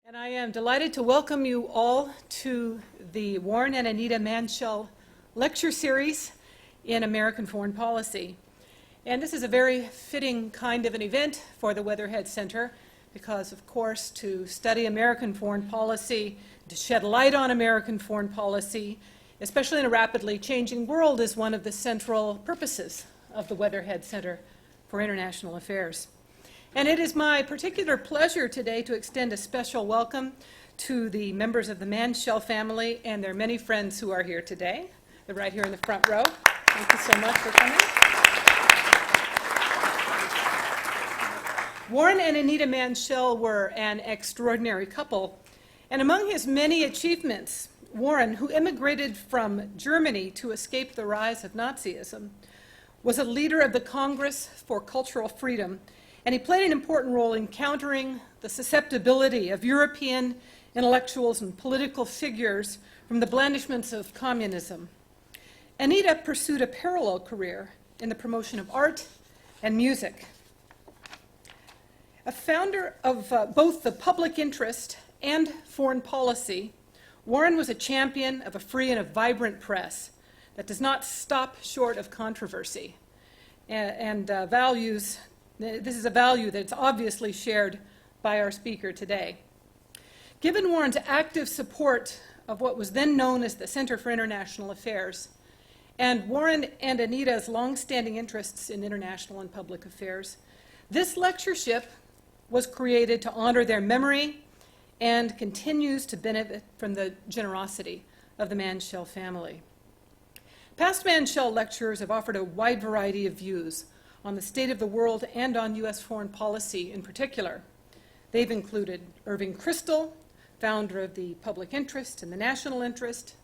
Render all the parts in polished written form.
And I am delighted to welcome you all to the Warren and Anita Manshel lecture series in American foreign policy. And this is a very fitting kind of an event for the Weatherhead Center because, of course, to study American foreign policy, to shed light on American foreign policy, especially in a rapidly changing world, is one of the central purposes of the Weatherhead Center for International Affairs. And it is my particular pleasure today to extend a special welcome to the members of the Manshel family and their many friends who are here today. They're right here in the front row. Thank you so much for coming. Warren and Anita Manshel were an extraordinary couple, and among his many achievements, Warren, who immigrated from Germany to escape the rise of Nazism, was a leader of the Congress for Cultural Freedom, and he played an important role in countering the susceptibility of European intellectuals and political figures from the blandishments of communism. Anita pursued a parallel career in the promotion of art and music. A founder of both the public interest and foreign policy, Warren was a champion of a free and a vibrant press that does not stop short of controversy and values. This is a value that's obviously shared by our speaker today. Given Warren's active support of what was then known as the Center for International Affairs, and Warren and Anita's longstanding interests in international and public affairs, this lectureship was created to honor their memory and continues to benefit from the generosity of the Manshel family. Past Manshel lecturers have offered a wide variety of views on the state of the world and on U.S. foreign policy in particular. They've included Irving Kristol, founder of the Public Interest and the National Interest,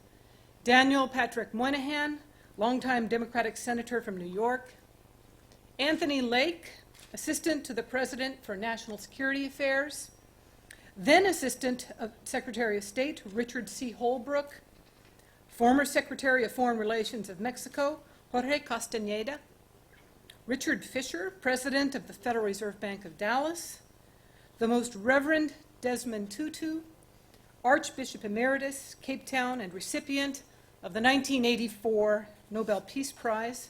Daniel Patrick Moynihan, longtime Democratic senator from New York, Anthony Lake, assistant to the President for National Security Affairs, then Assistant Secretary of State Richard C. Holbrooke, former Secretary of Foreign Relations of Mexico Jorge Castañeda, Richard Fisher, President of the Federal Reserve Bank of Dallas, the Most Reverend Desmond Tutu, Archbishop Emeritus, Cape Town, and recipient of the 1984 Nobel Peace Prize,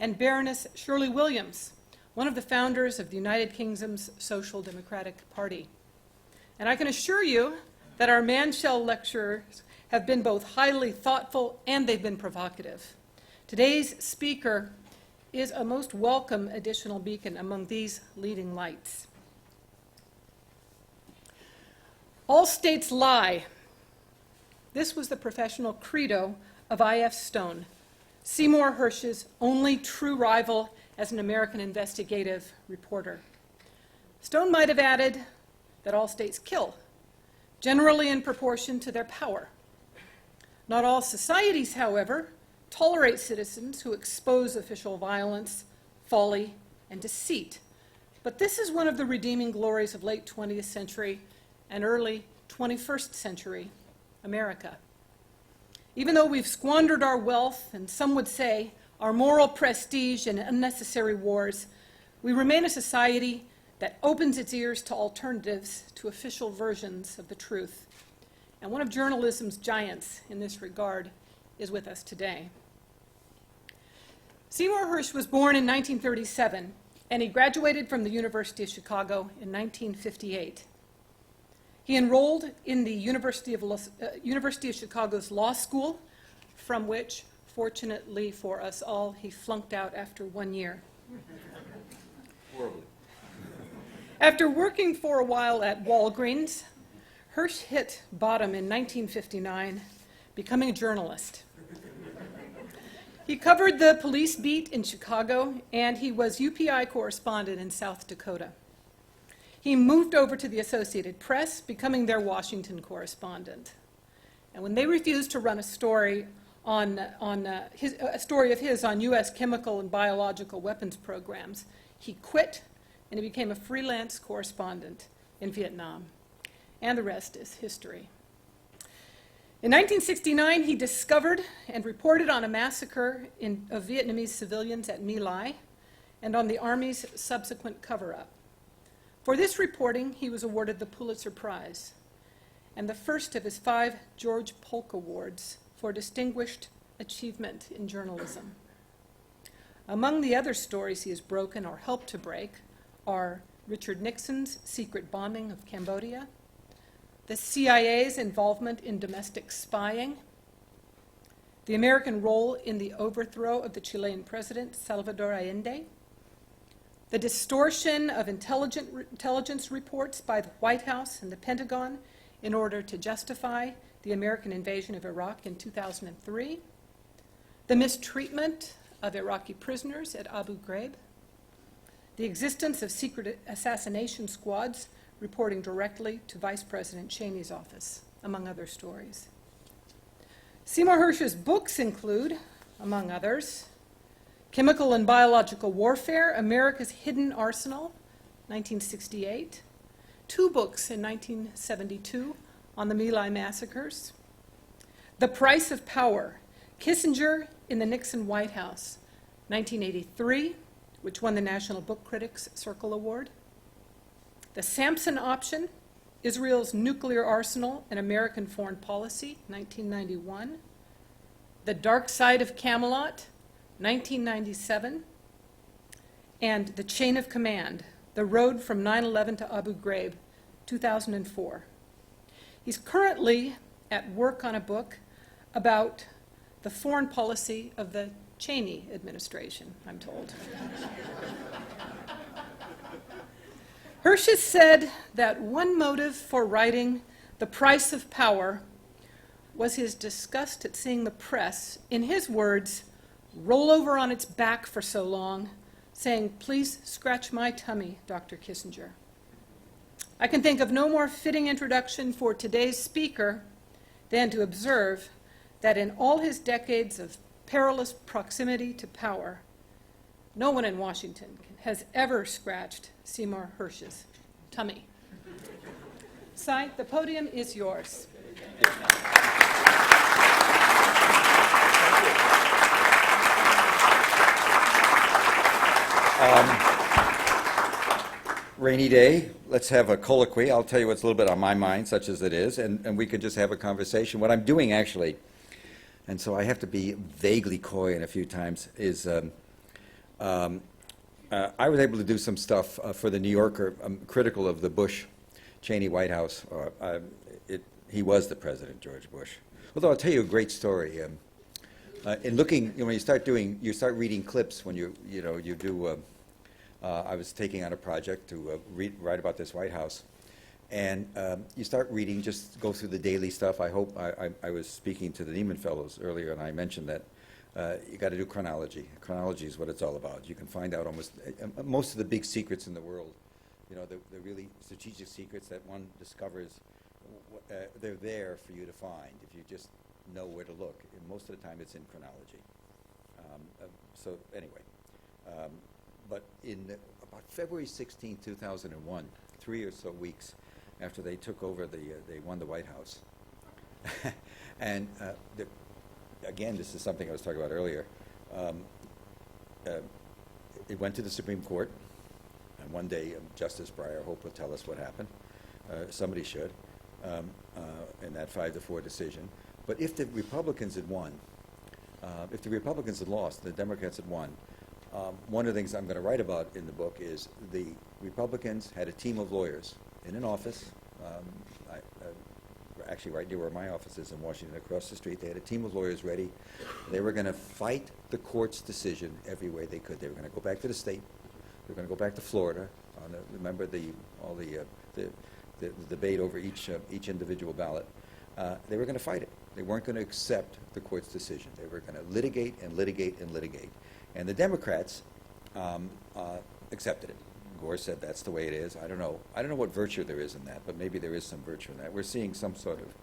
and Baroness Shirley Williams, one of the founders of the United Kingdom's Social Democratic Party. And I can assure you that our Manshel lecturers have been both highly thoughtful and they've been provocative. Today's speaker is a most welcome additional beacon among these leading lights. All states lie. This was the professional credo of I.F. Stone, Seymour Hersh's only true rival as an American investigative reporter. Stone might have added that all states kill, generally in proportion to their power. Not all societies, however, tolerate citizens who expose official violence, folly, and deceit. But this is one of the redeeming glories of late 20th century and early 21st century America. Even though we've squandered our wealth, and some would say our moral prestige in unnecessary wars, we remain a society that opens its ears to alternatives to official versions of the truth. And one of journalism's giants in this regard is with us today. Seymour Hersh was born in 1937, and he graduated from the University of Chicago in 1958. He enrolled in the University of Chicago's Law School, from which, fortunately for us all, he flunked out after 1 year. Horribly. After working for a while at Walgreens, Hersh hit bottom in 1959, becoming a journalist. He covered the police beat in Chicago, and he was UPI correspondent in South Dakota. He moved over to the Associated Press, becoming their Washington correspondent. And when they refused to run a story a story of his on U.S. chemical and biological weapons programs, he quit, and he became a freelance correspondent in Vietnam. And the rest is history. In 1969, he discovered and reported on a massacre of Vietnamese civilians at My Lai and on the Army's subsequent cover-up. For this reporting, he was awarded the Pulitzer Prize. and the first of his 5 George Polk Awards for distinguished achievement in journalism. Among the other stories he has broken or helped to break are Richard Nixon's secret bombing of Cambodia, the CIA's involvement in domestic spying, the American role in the overthrow of the Chilean president, Salvador Allende, the distortion of intelligence reports by the White House and the Pentagon in order to justify the American invasion of Iraq in 2003, the mistreatment of Iraqi prisoners at Abu Ghraib, the existence of secret assassination squads reporting directly to Vice President Cheney's office, among other stories. Seymour Hersh's books include, among others, Chemical and Biological Warfare, America's Hidden Arsenal, 1968, 2 books in 1972 on the My Lai massacres, The Price of Power, Kissinger in the Nixon White House, 1983, which won the National Book Critics Circle Award, The Sampson Option, Israel's Nuclear Arsenal and American Foreign Policy, 1991, The Dark Side of Camelot, 1997, and The Chain of Command, The Road from 9/11 to Abu Ghraib, 2004. He's currently at work on a book about the foreign policy of the Cheney administration, I'm told. Hersh has said that one motive for writing The Price of Power was his disgust at seeing the press, in his words, roll over on its back for so long, saying, "Please scratch my tummy, Dr. Kissinger." I can think of no more fitting introduction for today's speaker than to observe that in all his decades of perilous proximity to power, no one in Washington has ever scratched Seymour Hersh's tummy. Cy, the podium is yours. Rainy day, let's have a colloquy. I'll tell you what's a little bit on my mind, such as it is, and we could just have a conversation. What I'm doing, actually, and so I have to be vaguely coy in a few times, is I was able to do some stuff for the New Yorker, critical of the Bush-Cheney White House. He was the president, George Bush. Although I'll tell you a great story. In looking, when you start reading clips when you do. I was taking on a project to write about this White House, and you start reading, just go through the daily stuff. I was speaking to the Neiman Fellows earlier, and I mentioned that you got to do chronology. Chronology is what it's all about. You can find out almost most of the big secrets in the world. The really strategic secrets that one discovers. They're there for you to find if you just know where to look. And most of the time, it's in chronology. So anyway. But in about February 16, 2001, 3 or so weeks after they took over, they won the White House. And again, this is something I was talking about earlier. It went to the Supreme Court, and one day Justice Breyer, I hope, will tell us what happened. Somebody should, in that 5-4 decision. But if the Republicans had won, if the Republicans had lost, the Democrats had won, one of the things I'm going to write about in the book is the Republicans had a team of lawyers in an office, actually right near where my office is in Washington, across the street. They had a team of lawyers ready. They were going to fight the court's decision every way they could. They were going to go back to the state. They were going to go back to Florida. Remember the debate over each individual ballot. They were going to fight it. They weren't going to accept the court's decision. They were going to litigate and litigate and litigate. And the Democrats accepted it. Gore said that's the way it is. I don't know what virtue there is in that, but maybe there is some virtue in that. We're seeing some sort of,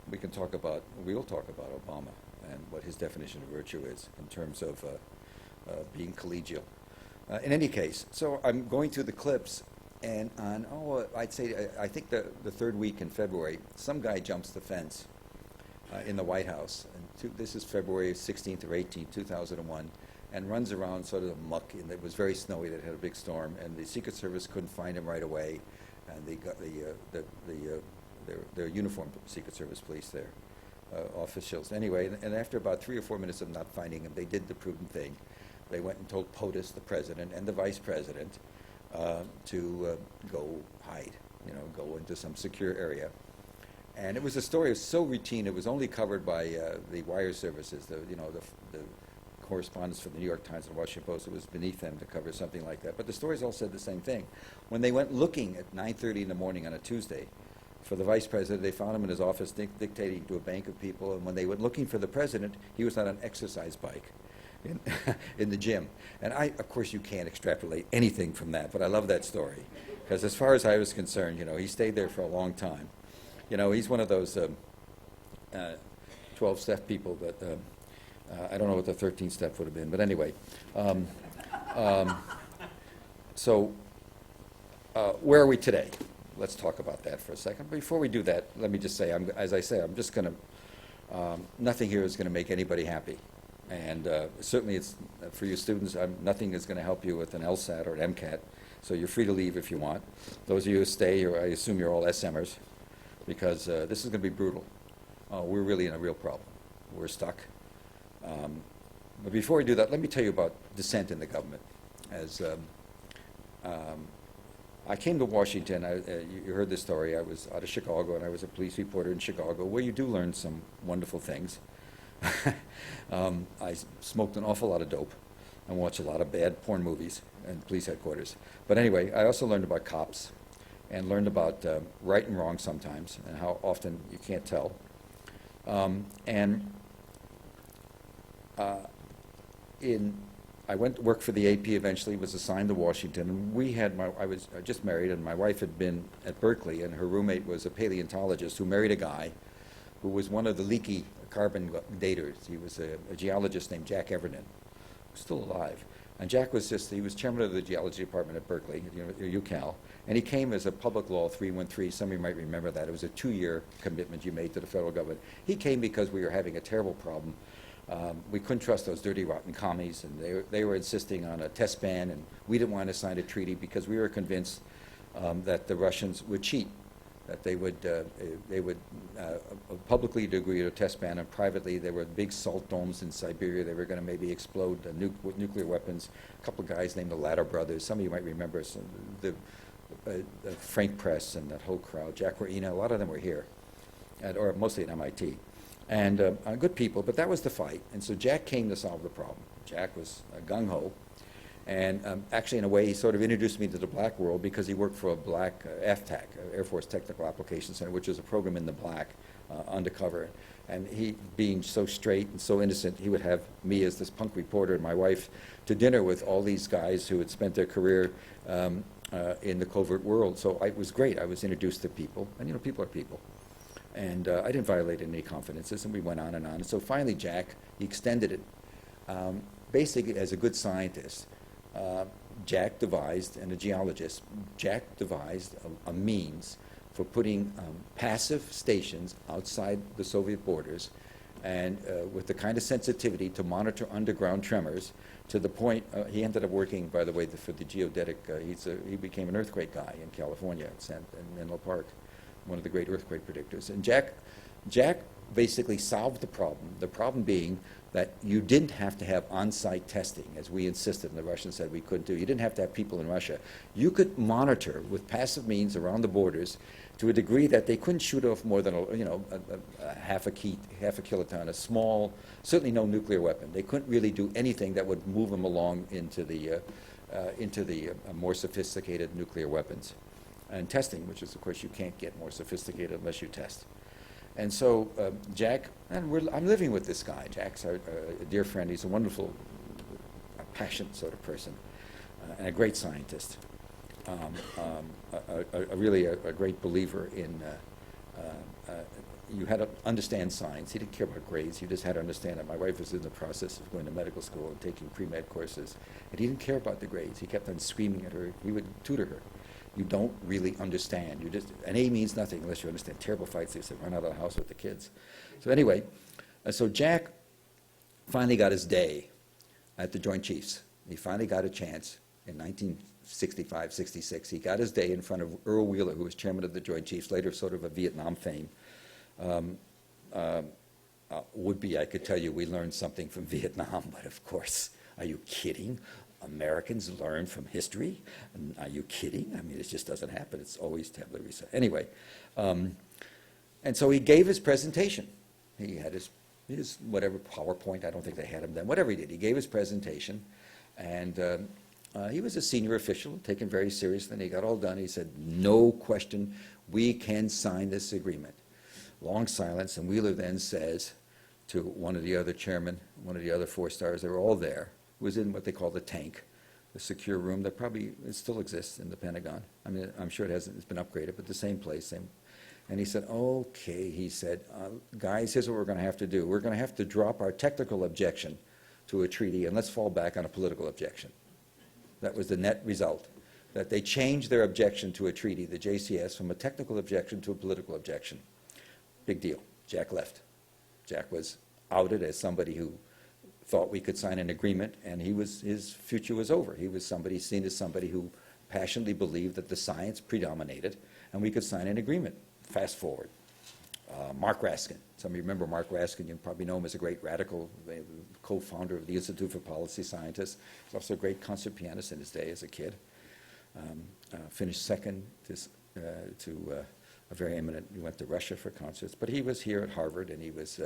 we'll talk about Obama and what his definition of virtue is in terms of being collegial. In any case, so I'm going through the clips, and I think the third week in February, some guy jumps the fence in the White House. And this is February 16th or 18th, 2001, and runs around sort of muck. And it was very snowy. That had a big storm, and the Secret Service couldn't find him right away. And they're uniformed Secret Service police. They're officials. Anyway, and after about 3 or 4 minutes of not finding him, they did the prudent thing. They went and told POTUS, the president, and the vice president to go hide, go into some secure area. And it was a story so routine, it was only covered by the wire services, the correspondents for the New York Times and Washington Post. It was beneath them to cover something like that. But the stories all said the same thing. When they went looking at 9:30 in the morning on a Tuesday for the vice president, they found him in his office dictating to a bank of people. And when they went looking for the president, he was on an exercise bike in the gym. And of course, you can't extrapolate anything from that, but I love that story. Because as far as I was concerned, he stayed there for a long time. He's one of those 12-step people that, I don't know what the 13th step would have been, but anyway. So where are we today? Let's talk about that for a second. Before we do that, let me just say, as I say, I'm just going to, nothing here is going to make anybody happy. And certainly it's, for you students, nothing is going to help you with an LSAT or an MCAT, so you're free to leave if you want. Those of you who stay, I assume you're all SMers, because this is going to be brutal. We're really in a real problem. We're stuck. But before we do that, let me tell you about dissent in the government. As I came to Washington, you heard this story, I was out of Chicago, and I was a police reporter in Chicago, where you do learn some wonderful things. I smoked an awful lot of dope and watched a lot of bad porn movies and police headquarters. But anyway, I also learned about cops and learned about right and wrong sometimes and how often you can't tell. I went to work for the AP eventually, was assigned to Washington, and I was just married, and my wife had been at Berkeley, and her roommate was a paleontologist who married a guy who was one of the leaky carbon daters. He was a geologist named Jack Everton, who's still alive. And Jack was he was chairman of the geology department at Berkeley, UCal, and he came as a public law 313. Some of you might remember that. It was a 2-year commitment you made to the federal government. He came because we were having a terrible problem. We couldn't trust those dirty, rotten commies, and they were insisting on a test ban, and we didn't want to sign a treaty because we were convinced that the Russians would cheat, that they would publicly agree to a test ban, and privately there were big salt domes in Siberia. They were going to maybe explode nuclear weapons. A couple of guys named the Latter brothers. Some of you might remember the Frank Press and that whole crowd. Jack Ruina, a lot of them were here, or mostly at MIT. And good people, but that was the fight. And so Jack came to solve the problem. Jack was gung-ho. And actually, in a way, he sort of introduced me to the black world because he worked for a black FTAC, Air Force Technical Application Center, which is a program in the black, undercover. And he, being so straight and so innocent, he would have me as this punk reporter and my wife to dinner with all these guys who had spent their career in the covert world. So it was great. I was introduced to people, and people are people. And I didn't violate any confidences, and we went on and on. And so finally, Jack, he extended it. Basically, as a good scientist, Jack devised, and a geologist, Jack devised a means for putting passive stations outside the Soviet borders, and with the kind of sensitivity to monitor underground tremors, to the point, he ended up working, by the way, for the geodetic, he became an earthquake guy in California, in Menlo Park, one of the great earthquake predictors. And Jack basically solved the problem being that you didn't have to have on-site testing, as we insisted, and the Russians said we couldn't do. You didn't have to have people in Russia. You could monitor with passive means around the borders to a degree that they couldn't shoot off more than half a kiloton, a small, certainly no nuclear weapon. They couldn't really do anything that would move them along into the more sophisticated nuclear weapons. And testing, which is, of course, you can't get more sophisticated unless you test. And so Jack, and I'm living with this guy. Jack's a dear friend. He's a wonderful, passionate sort of person, and a great scientist. Really a great believer in, you had to understand science. He didn't care about grades. You just had to understand it. My wife was in the process of going to medical school and taking pre-med courses, and he didn't care about the grades. He kept on screaming at her. He would tutor her. You don't really understand. An A means nothing unless you understand. Terrible fights. They said, run out of the house with the kids. So anyway, so Jack finally got his day at the Joint Chiefs. He finally got a chance in 65, 66. He got his day in front of Earl Wheeler, who was chairman of the Joint Chiefs, later sort of a Vietnam fame. Would be, I could tell you, we learned something from Vietnam, but of course, are you kidding? Americans learn from history? Are you kidding? I mean, it just doesn't happen. It's always tabula rasa. Anyway, and so he gave his presentation. He had his whatever PowerPoint, I don't think they had him then, whatever he did. He gave his presentation, and he was a senior official, taken very seriously, and he got all done. He said, no question, we can sign this agreement. Long silence, and Wheeler then says to one of the other chairmen, one of the other 4 stars, they were all there, who was in what they call the tank, the secure room that probably it still exists in the Pentagon. I mean, I'm sure it's been upgraded, but the same place, same. And he said, okay, he said, guys, here's what we're going to have to do. We're going to have to drop our technical objection to a treaty, and let's fall back on a political objection. That was the net result, that they changed their objection to a treaty, the JCS, from a technical objection to a political objection. Big deal. Jack left. Jack was outed as somebody who thought we could sign an agreement, and his future was over. He was seen as somebody who passionately believed that the science predominated, and we could sign an agreement. Fast forward. Mark Raskin. Some of you remember Mark Raskin. You probably know him as a great radical, co-founder of the Institute for Policy Scientists. He was also a great concert pianist in his day as a kid. Finished second to a very eminent, he went to Russia for concerts, but he was here at Harvard, and he was,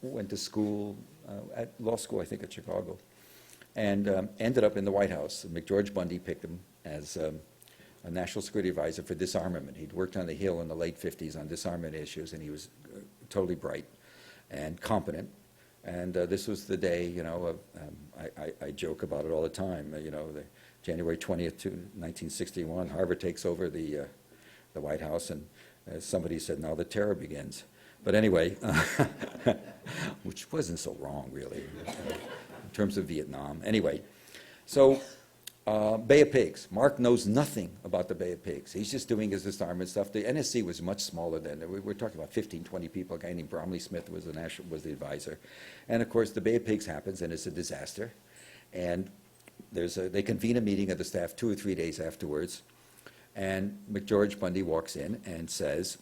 went to school, at law school, I think, at Chicago, and ended up in the White House. McGeorge Bundy picked him as a national security advisor for disarmament. He'd worked on the Hill in the late 50s on disarmament issues, and he was totally bright and competent. And this was the day, you know, I joke about it all the time, you know, the January 20th, 1961, Harvard takes over the White House, and as somebody said, now the terror begins. But anyway, which wasn't so wrong, really, in terms of Vietnam. Anyway, so Bay of Pigs. Mark knows nothing about the Bay of Pigs. He's just doing his disarmament stuff. The NSC was much smaller then. We're talking about 15, 20 people. A guy named Bromley Smith was the advisor. And of course, the Bay of Pigs happens, and it's a disaster. And they convene a meeting of the staff 2 or 3 days afterwards. And McGeorge Bundy walks in and says,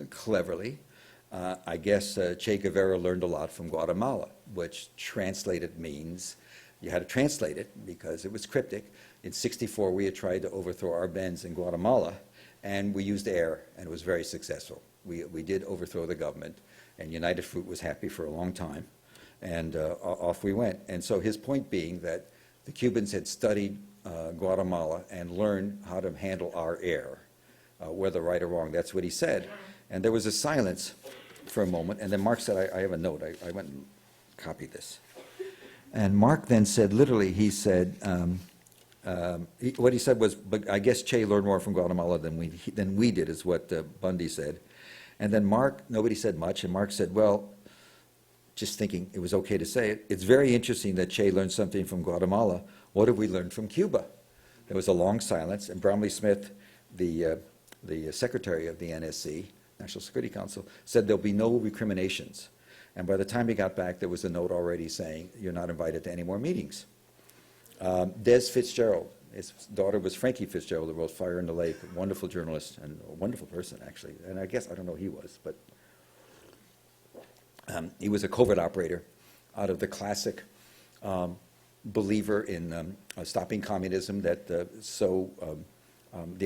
cleverly, I guess Che Guevara learned a lot from Guatemala, which translated means, you had to translate it because it was cryptic. In '64, we had tried to overthrow Arbenz in Guatemala, and we used air, and it was very successful. We did overthrow the government, and United Fruit was happy for a long time, and off we went. And so his point being that the Cubans had studied Guatemala and learn how to handle our air, whether right or wrong. That's what he said. And there was a silence for a moment, and then Mark said, I have a note. I went and copied this. And Mark then said, literally, he said, what he said was, but I guess Che learned more from Guatemala than we did, is what Bundy said. And then Mark, nobody said much, and Mark said, well, just thinking it was okay to say it, it's very interesting that Che learned something from Guatemala. What have we learned from Cuba? There was a long silence, and Bromley Smith, the secretary of the NSC, National Security Council, said there'll be no recriminations. And by the time he got back, there was a note already saying, you're not invited to any more meetings. Des Fitzgerald, his daughter was Frankie Fitzgerald, who wrote Fire in the Lake, a wonderful journalist and a wonderful person, actually. And I guess, I don't know who he was, but he was a covert operator out of the classic believer in stopping communism, that the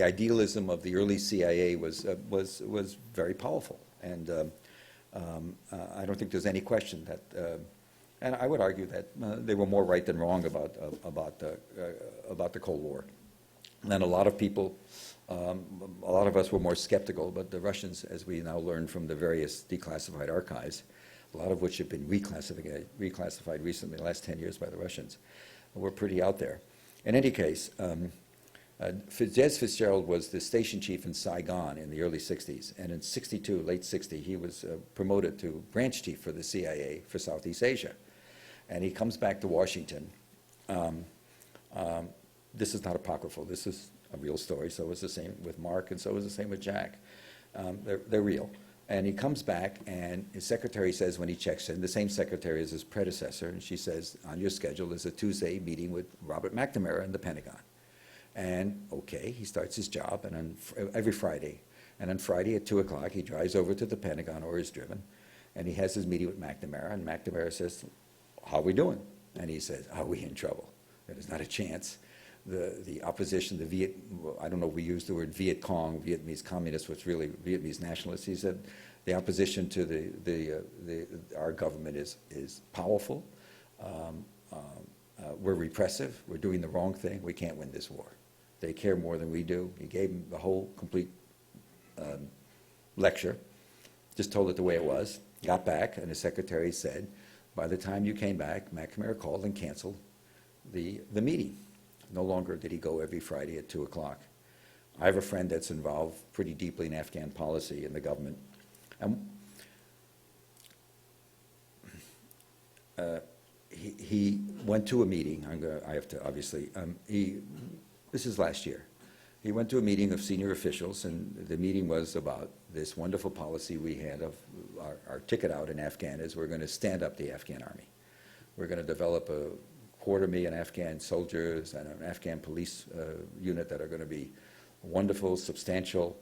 idealism of the early CIA was very powerful. And I don't think there's any question that, and I would argue that they were more right than wrong about the Cold War. And a lot of people, a lot of us were more skeptical, but the Russians, as we now learn from the various declassified archives, a lot of which have been reclassified recently, the last 10 years by the Russians, were pretty out there. In any case, Des Fitzgerald was the station chief in Saigon in the early 60s, and in '62, late '60, he was promoted to branch chief for the CIA for Southeast Asia. And he comes back to Washington. This is not apocryphal, this is a real story, so it was the same with Mark, and so it was the same with Jack. They're real. And he comes back, and his secretary says when he checks in, the same secretary as his predecessor, and she says, on your schedule is a Tuesday meeting with Robert McNamara in the Pentagon. And, okay, he starts his job, and every Friday. And on Friday at 2 o'clock, he drives over to the Pentagon, or is driven, and he has his meeting with McNamara, and McNamara says, how are we doing? And he says, are we in trouble? There's not a chance. The opposition, I don't know if we use the word Viet Cong, Vietnamese communists, what's really Vietnamese nationalists. He said the opposition to our government is powerful. We're repressive. We're doing the wrong thing. We can't win this war. They care more than we do. He gave him the whole complete lecture, just told it the way it was, got back, and his secretary said, by the time you came back, McNamara called and canceled the meeting. No longer did he go every Friday at 2 o'clock. I have a friend that's involved pretty deeply in Afghan policy in the government. And he went to a meeting. I have to obviously, this is last year. He went to a meeting of senior officials, and the meeting was about this wonderful policy we had of our ticket out in Afghan is we're going to stand up the Afghan army. We're going to develop a 250,000 Afghan soldiers and an Afghan police unit that are going to be wonderful, substantial.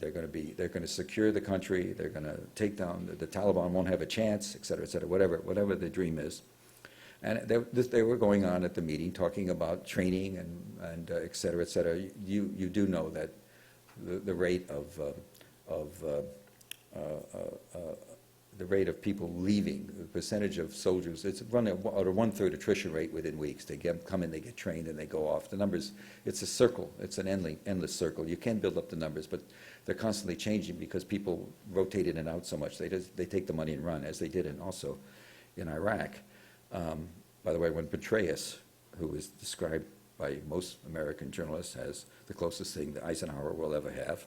They're going to secure the country. They're going to take down the Taliban. Won't have a chance, et cetera, whatever the dream is. And they were going on at the meeting talking about training and et cetera, et cetera. You do know that the rate of the rate of people leaving, the percentage of soldiers, it's running at a 1/3 attrition rate within weeks. They come in, they get trained, and they go off. The numbers, it's a circle. It's an endless circle. You can build up the numbers, but they're constantly changing because people rotate in and out so much. They take the money and run, as they did also in Iraq. By the way, when Petraeus, who is described by most American journalists as the closest thing that Eisenhower will ever have,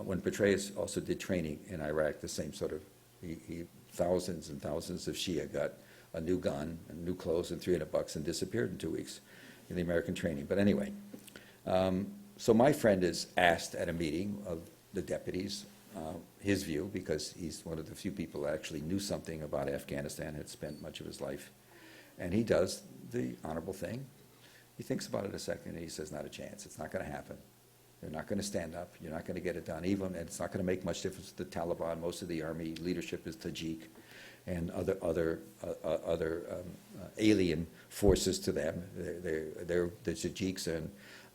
when Petraeus also did training in Iraq, the same sort of, thousands and thousands of Shia got a new gun and new clothes and $300 and disappeared in 2 weeks in the American training. But anyway, so my friend is asked at a meeting of the deputies his view, because he's one of the few people that actually knew something about Afghanistan, had spent much of his life. And he does the honorable thing. He thinks about it a second, and he says, not a chance. It's not going to happen. They're not going to stand up. You're not going to get it done. Even, and it's not going to make much difference to the Taliban. Most of the army leadership is Tajik and other alien forces to them. The Tajiks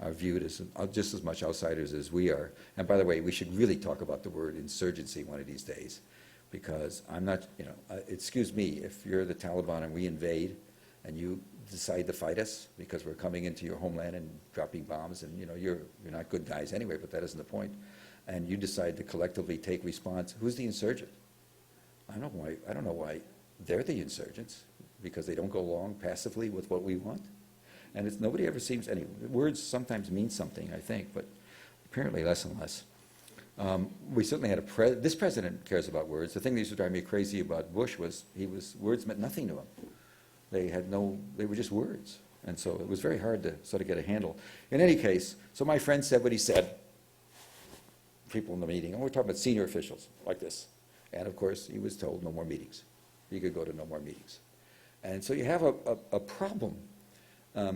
are viewed as just as much outsiders as we are. And by the way, we should really talk about the word insurgency one of these days, because I'm not, excuse me, if you're the Taliban and we invade and you decide to fight us because we're coming into your homeland and dropping bombs, and you're not good guys anyway, but that isn't the point, and you decide to collectively take response, who's the insurgent? I don't know why they're the insurgents, because they don't go along passively with what we want. And nobody ever seems, words sometimes mean something, I think, but apparently less and less. We certainly had this president cares about words. The thing that used to drive me crazy about Bush was words meant nothing to him. They were just words. And so it was very hard to sort of get a handle. In any case, so my friend said what he said. People in the meeting, and we're talking about senior officials like this. And of course, he was told no more meetings. He could go to no more meetings. And so you have a problem I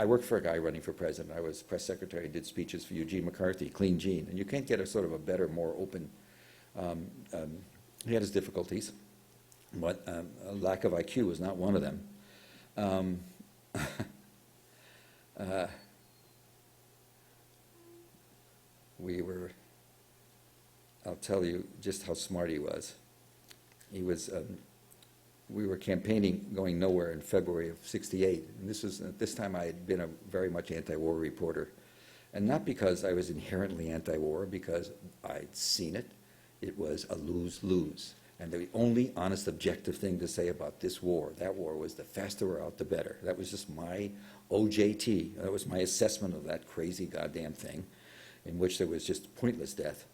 worked for a guy running for president. I was press secretary, did speeches for Eugene McCarthy, Clean Gene. And you can't get a sort of a better, more open, he had his difficulties, but a lack of IQ was not one of them. I'll tell you just how smart he was. We were campaigning, going nowhere in February of '68. And at this time I had been a very much anti-war reporter. And not because I was inherently anti-war, because I'd seen it. It was a lose-lose. And the only honest, objective thing to say about this war, that war, was the faster we're out, the better. That was just my OJT. That was my assessment of that crazy goddamn thing, in which there was just pointless death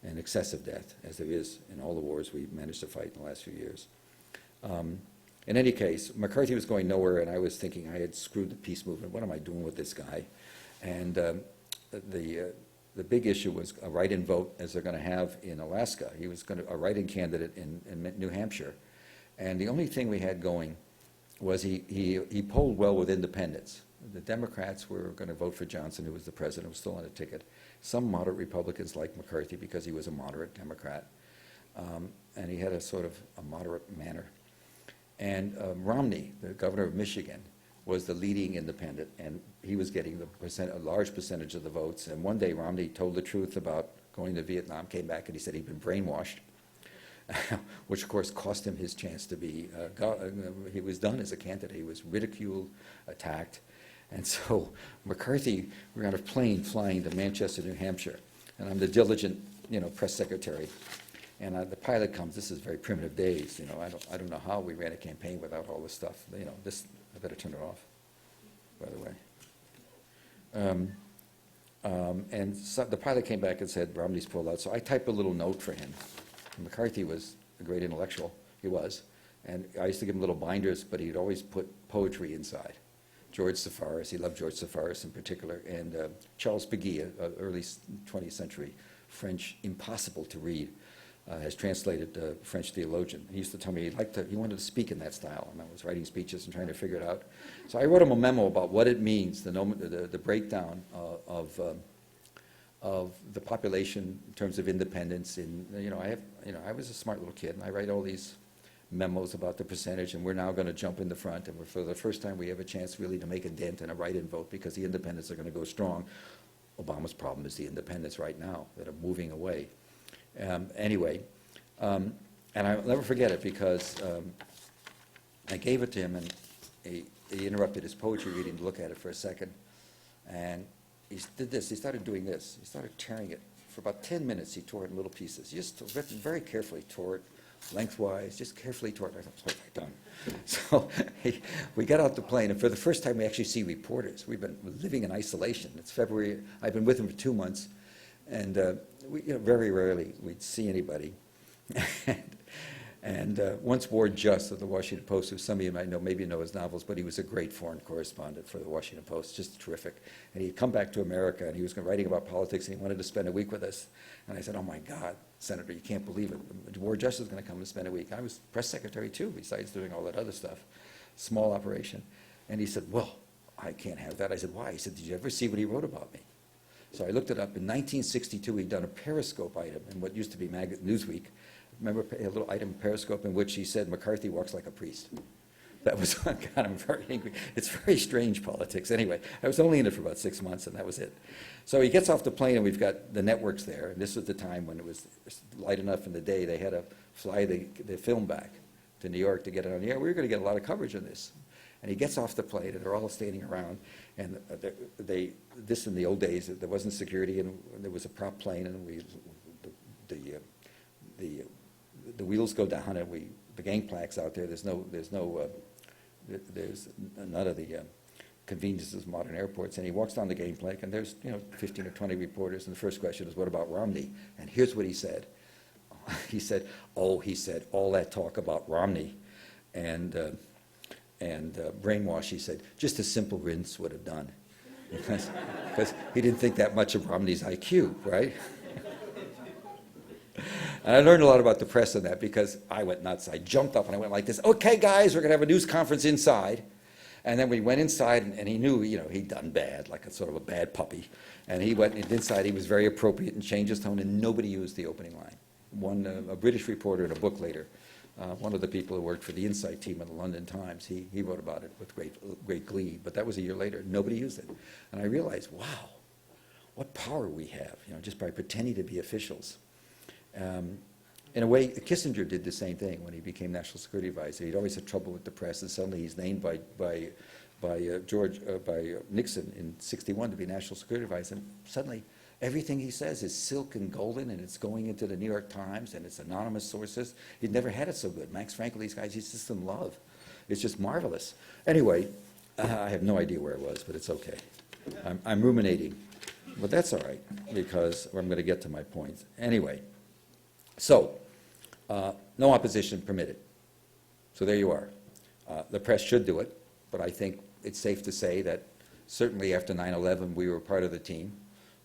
and excessive death, as there is in all the wars we've managed to fight in the last few years. In any case, McCarthy was going nowhere, and I was thinking I had screwed the peace movement. What am I doing with this guy? And the the big issue was a write-in vote, as they're going to have in Alaska. He was a write-in candidate in New Hampshire. And the only thing we had going was he polled well with independents. The Democrats were going to vote for Johnson, who was the president, was still on a ticket. Some moderate Republicans liked McCarthy because he was a moderate Democrat. And he had a sort of a moderate manner. And Romney, the governor of Michigan, was the leading independent, and he was getting a large percentage of the votes. And one day Romney told the truth about going to Vietnam, came back, and he said he'd been brainwashed, which of course cost him his chance to be, he was done as a candidate. He was ridiculed, attacked. And so McCarthy, we're on a plane flying to Manchester, New Hampshire, and I'm the diligent, press secretary. And the pilot comes. This is very primitive days. I don't know how we ran a campaign without all this stuff. This, I better turn it off, by the way. And so the pilot came back and said Romney's pulled out. So I typed a little note for him. McCarthy was a great intellectual. He was. And I used to give him little binders, but he'd always put poetry inside. George Sepharis, he loved George Sepharis in particular, and Charles Peguy, early 20th century French, impossible to read, has translated French theologian. He used to tell me he wanted to speak in that style, and I was writing speeches and trying to figure it out. So I wrote him a memo about what it means, the breakdown of the population in terms of independence. I was a smart little kid, and I write all these memos about the percentage, and we're now going to jump in the front, and for the first time we have a chance really to make a dent in a write-in vote because the independents are going to go strong. Obama's problem is the independents right now that are moving away. Anyway, and I'll never forget it because I gave it to him, and he interrupted his poetry reading to look at it for a second, and he did this. He started doing this. He started tearing it. For about 10 minutes, he tore it in little pieces. He just very carefully tore it lengthwise, just carefully tore it. I thought, what have I done? So we got out the plane, and for the first time, we actually see reporters. We've been living in isolation. It's February. I've been with him for 2 months, and very rarely we'd see anybody. And once Ward Just of the Washington Post, who some of you might know, maybe know his novels, but he was a great foreign correspondent for the Washington Post, just terrific. And he'd come back to America, and he was writing about politics, and he wanted to spend a week with us. And I said, oh my God, Senator, you can't believe it. Ward Just is going to come and spend a week. I was press secretary too, besides doing all that other stuff, small operation. And he said, well, I can't have that. I said, why? He said, did you ever see what he wrote about me? So I looked it up. In 1962, he'd done a Periscope item in what used to be Newsweek. Remember a little item, Periscope, in which he said McCarthy walks like a priest. That was, God, I'm very angry. It's very strange politics. Anyway, I was only in it for about 6 months, and that was it. So he gets off the plane, and we've got the networks there. And this was the time when it was light enough in the day. They had to fly the film back to New York to get it on the air. We were going to get a lot of coverage on this. And he gets off the plane, and they're all standing around. And this in the old days, there wasn't security, and there was a prop plane, and the wheels go down, and the gangplanks out there. There's none of the conveniences of modern airports. And he walks down the gangplank, and there's 15 or 20 reporters. And the first question is, what about Romney? And here's what he said. He said, all that talk about Romney and brainwash, he said, just a simple rinse would have done. Because he didn't think that much of Romney's IQ, right? And I learned a lot about the press in that because I went nuts. I jumped up and I went like this, okay, guys, we're going to have a news conference inside. And then we went inside, and he knew, he'd done bad, like a sort of a bad puppy. And he went inside. He was very appropriate and changed his tone, and nobody used the opening line. A British reporter in a book later, one of the people who worked for the Insight team at the London Times, he wrote about it with great glee. But that was a year later. Nobody used it. And I realized, wow, what power we have, just by pretending to be officials. In a way, Kissinger did the same thing when he became National Security Advisor. He'd always had trouble with the press, and suddenly he's named by Nixon in '61 to be National Security Advisor. And suddenly, everything he says is silk and golden, and it's going into the New York Times, and it's anonymous sources. He'd never had it so good. Max Frankel, these guys, he's just in love. It's just marvelous. Anyway, I have no idea where it was, but it's okay. I'm ruminating, but that's all right because I'm going to get to my point. Anyway. So, no opposition permitted. So there you are. The press should do it, but I think it's safe to say that certainly after 9/11 we were part of the team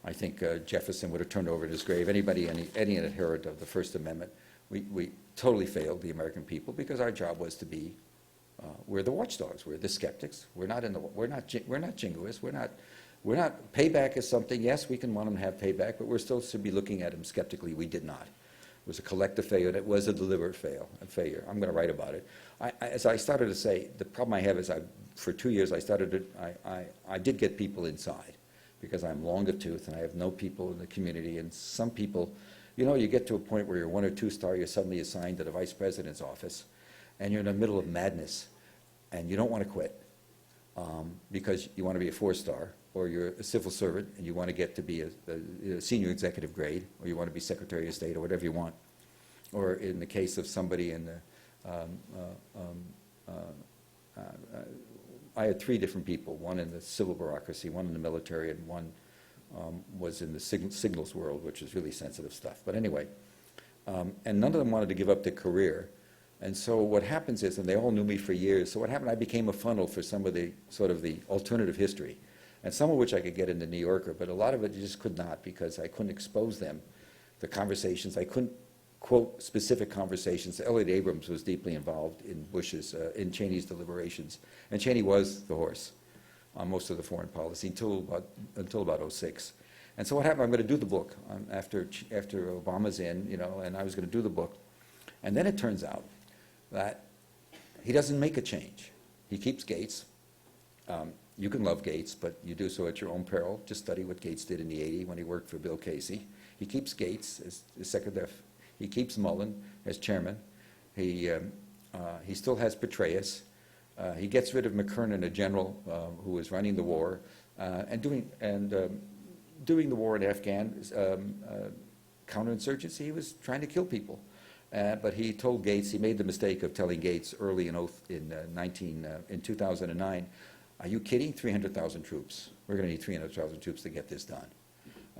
I think Jefferson would have turned over in his grave. Any adherent of the First Amendment, we totally failed the American people because our job was to be, we're the watchdogs, we're the skeptics. We're not jingoists. Payback is something. Yes, we can want them to have payback, but we're still to be looking at them skeptically. We did not. It was a collective failure, and it was a deliberate failure. I'm going to write about it. As I started to say, the problem I have is for 2 years I did get people inside because I'm long of tooth and I have no people in the community, and some people, you get to a point where you're 1 or 2 star, you're suddenly assigned to the vice president's office, and you're in the middle of madness, and you don't want to quit because you want to be a 4 star, or you're a civil servant and you want to get to be a senior executive grade, or you want to be Secretary of State, or whatever you want. Or in the case of somebody in the, I had 3 different people, one in the civil bureaucracy, one in the military, and one was in the signals world, which is really sensitive stuff. But anyway, and none of them wanted to give up their career. And so what happens is, and they all knew me for years, so what happened, I became a funnel for some of the sort of the alternative history, and some of which I could get in the New Yorker, but a lot of it you just could not, because I couldn't expose them, the conversations. I couldn't quote specific conversations. Elliot Abrams was deeply involved in in Cheney's deliberations, and Cheney was the horse on most of the foreign policy until about 06. And so what happened, I'm going to do the book after Obama's in, and I was going to do the book. And then it turns out that he doesn't make a change. He keeps Gates. You can love Gates, but you do so at your own peril. Just study what Gates did in the '80s when he worked for Bill Casey. He keeps Gates as secretary. He keeps Mullen as chairman. He still has Petraeus. He gets rid of McKernan, a general who was running the war and doing the war in Afghan counterinsurgency. He was trying to kill people. But he told Gates, he made the mistake of telling Gates early in 2009, are you kidding? 300,000 troops. We're going to need 300,000 troops to get this done.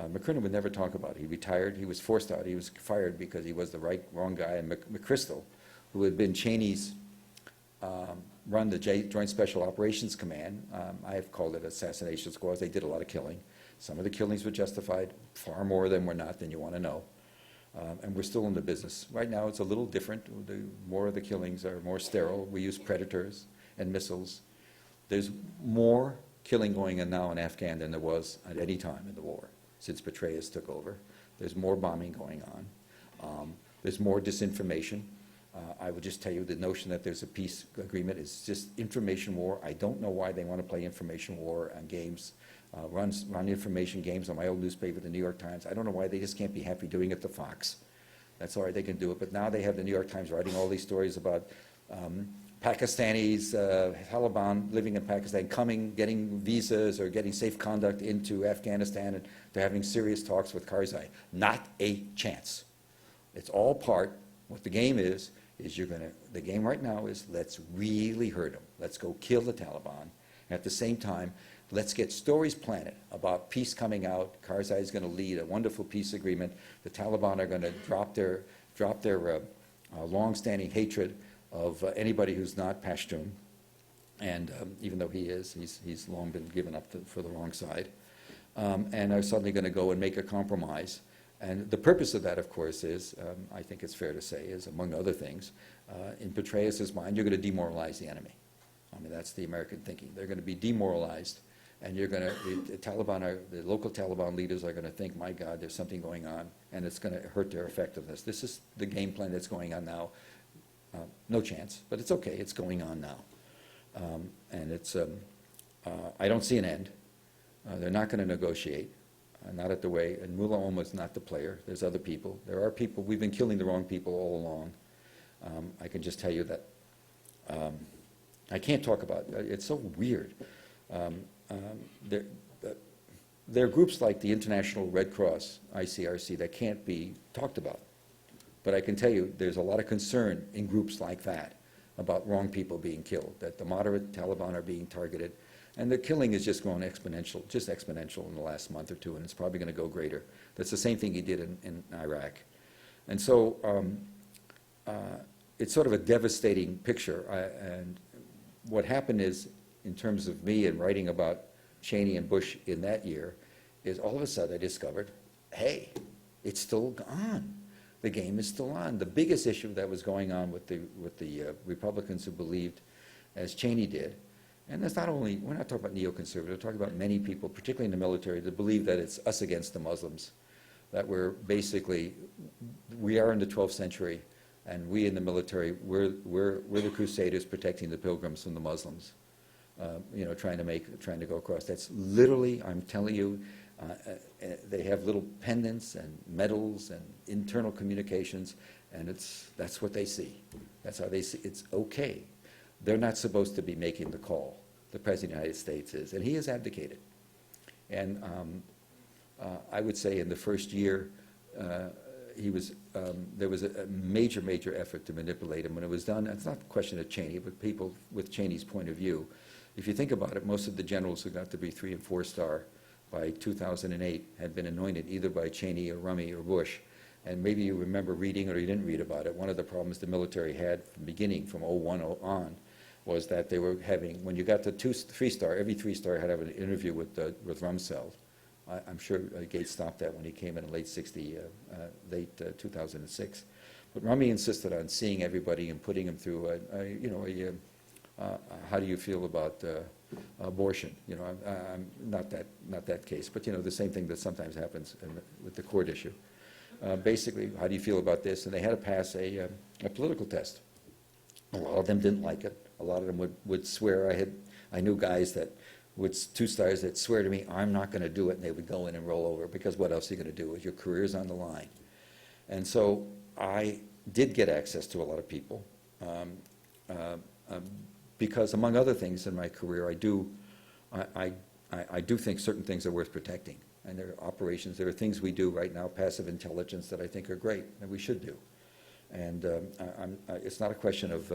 McKernan would never talk about it. He retired. He was forced out. He was fired because he was the wrong guy. And McChrystal, who had been Cheney's, run the Joint Special Operations Command. I have called it assassination squads. They did a lot of killing. Some of the killings were justified. Far more of them were not than you want to know. And we're still in the business. Right now it's a little different. More of the killings are more sterile. We use predators and missiles. There's more killing going on now in Afghan than there was at any time in the war since Petraeus took over. There's more bombing going on. There's more disinformation. I would just tell you the notion that there's a peace agreement is just information war. I don't know why they want to play information war on games. Run information games on my old newspaper, the New York Times. I don't know why they just can't be happy doing it to Fox. That's all right, they can do it. But now they have the New York Times writing all these stories about Pakistanis, Taliban living in Pakistan, getting visas or getting safe conduct into Afghanistan, and they're having serious talks with Karzai. Not a chance. It's all part. What the game is the game right now is let's really hurt them. Let's go kill the Taliban. At the same time, let's get stories planted about peace coming out. Karzai is going to lead a wonderful peace agreement. The Taliban are going to drop their long-standing hatred of anybody who's not Pashtun, and even though he is, he's long been given up for the wrong side, and are suddenly going to go and make a compromise. And the purpose of that, of course, is, I think it's fair to say, is among other things, in Petraeus' mind, you're going to demoralize the enemy. I mean, that's the American thinking. They're going to be demoralized, and you're going to, the local Taliban leaders are going to think, my God, there's something going on, and it's going to hurt their effectiveness. This is the game plan that's going on now. No chance, but it's okay. It's going on now. And it's, I don't see an end. They're not going to negotiate, not at the way, and Mullah Oma's not the player. There's other people. There are people. We've been killing the wrong people all along. I can just tell you that I can't talk about it. It's so weird. There are groups like the International Red Cross, ICRC, that can't be talked about. But I can tell you there's a lot of concern in groups like that about wrong people being killed, that the moderate Taliban are being targeted. And the killing is just going exponential in the last month or two, and it's probably going to go greater. That's the same thing he did in Iraq. And so it's sort of a devastating picture. And what happened is, in terms of me and writing about Cheney and Bush in that year, is all of a sudden I discovered, hey, it's still on. The game is still on. The biggest issue that was going on with the Republicans who believed, as Cheney did, and that's not only, we're not talking about neoconservative, we're talking about many people, particularly in the military, that believe that it's us against the Muslims, that we're basically, we are in the 12th century, and we in the military, we're the crusaders protecting the pilgrims from the Muslims, trying to go across. That's literally, I'm telling you, they have little pendants and medals and internal communications, and that's what they see. That's how they see it's okay. They're not supposed to be making the call. The President of the United States is, and he has abdicated. And I would say in the first year, there was a major effort to manipulate him. When it was done, it's not a question of Cheney, but people with Cheney's point of view. If you think about it, most of the generals who got to be 3- and 4-star by 2008 had been anointed either by Cheney or Rummy or Bush. And maybe you remember reading, or you didn't read about it, one of the problems the military had from the beginning, from 01 on, was that they were having, when you got to 3-star, every 3-star had to have an interview with Rumsfeld. I'm sure Gates stopped that when he came in late 2006. But Rummy insisted on seeing everybody and putting them through how do you feel about abortion? I'm not that case, but the same thing that sometimes happens with the court issue. Basically, how do you feel about this? And they had to pass a political test. A lot of them didn't like it. A lot of them would swear. I knew guys that with 2 stars that swear to me, I'm not going to do it, and they would go in and roll over, because what else are you going to do? Your career's on the line. And so I did get access to a lot of people, because among other things in my career, I do think certain things are worth protecting. And there are operations, there are things we do right now, passive intelligence, that I think are great, and we should do. And it's not a question of,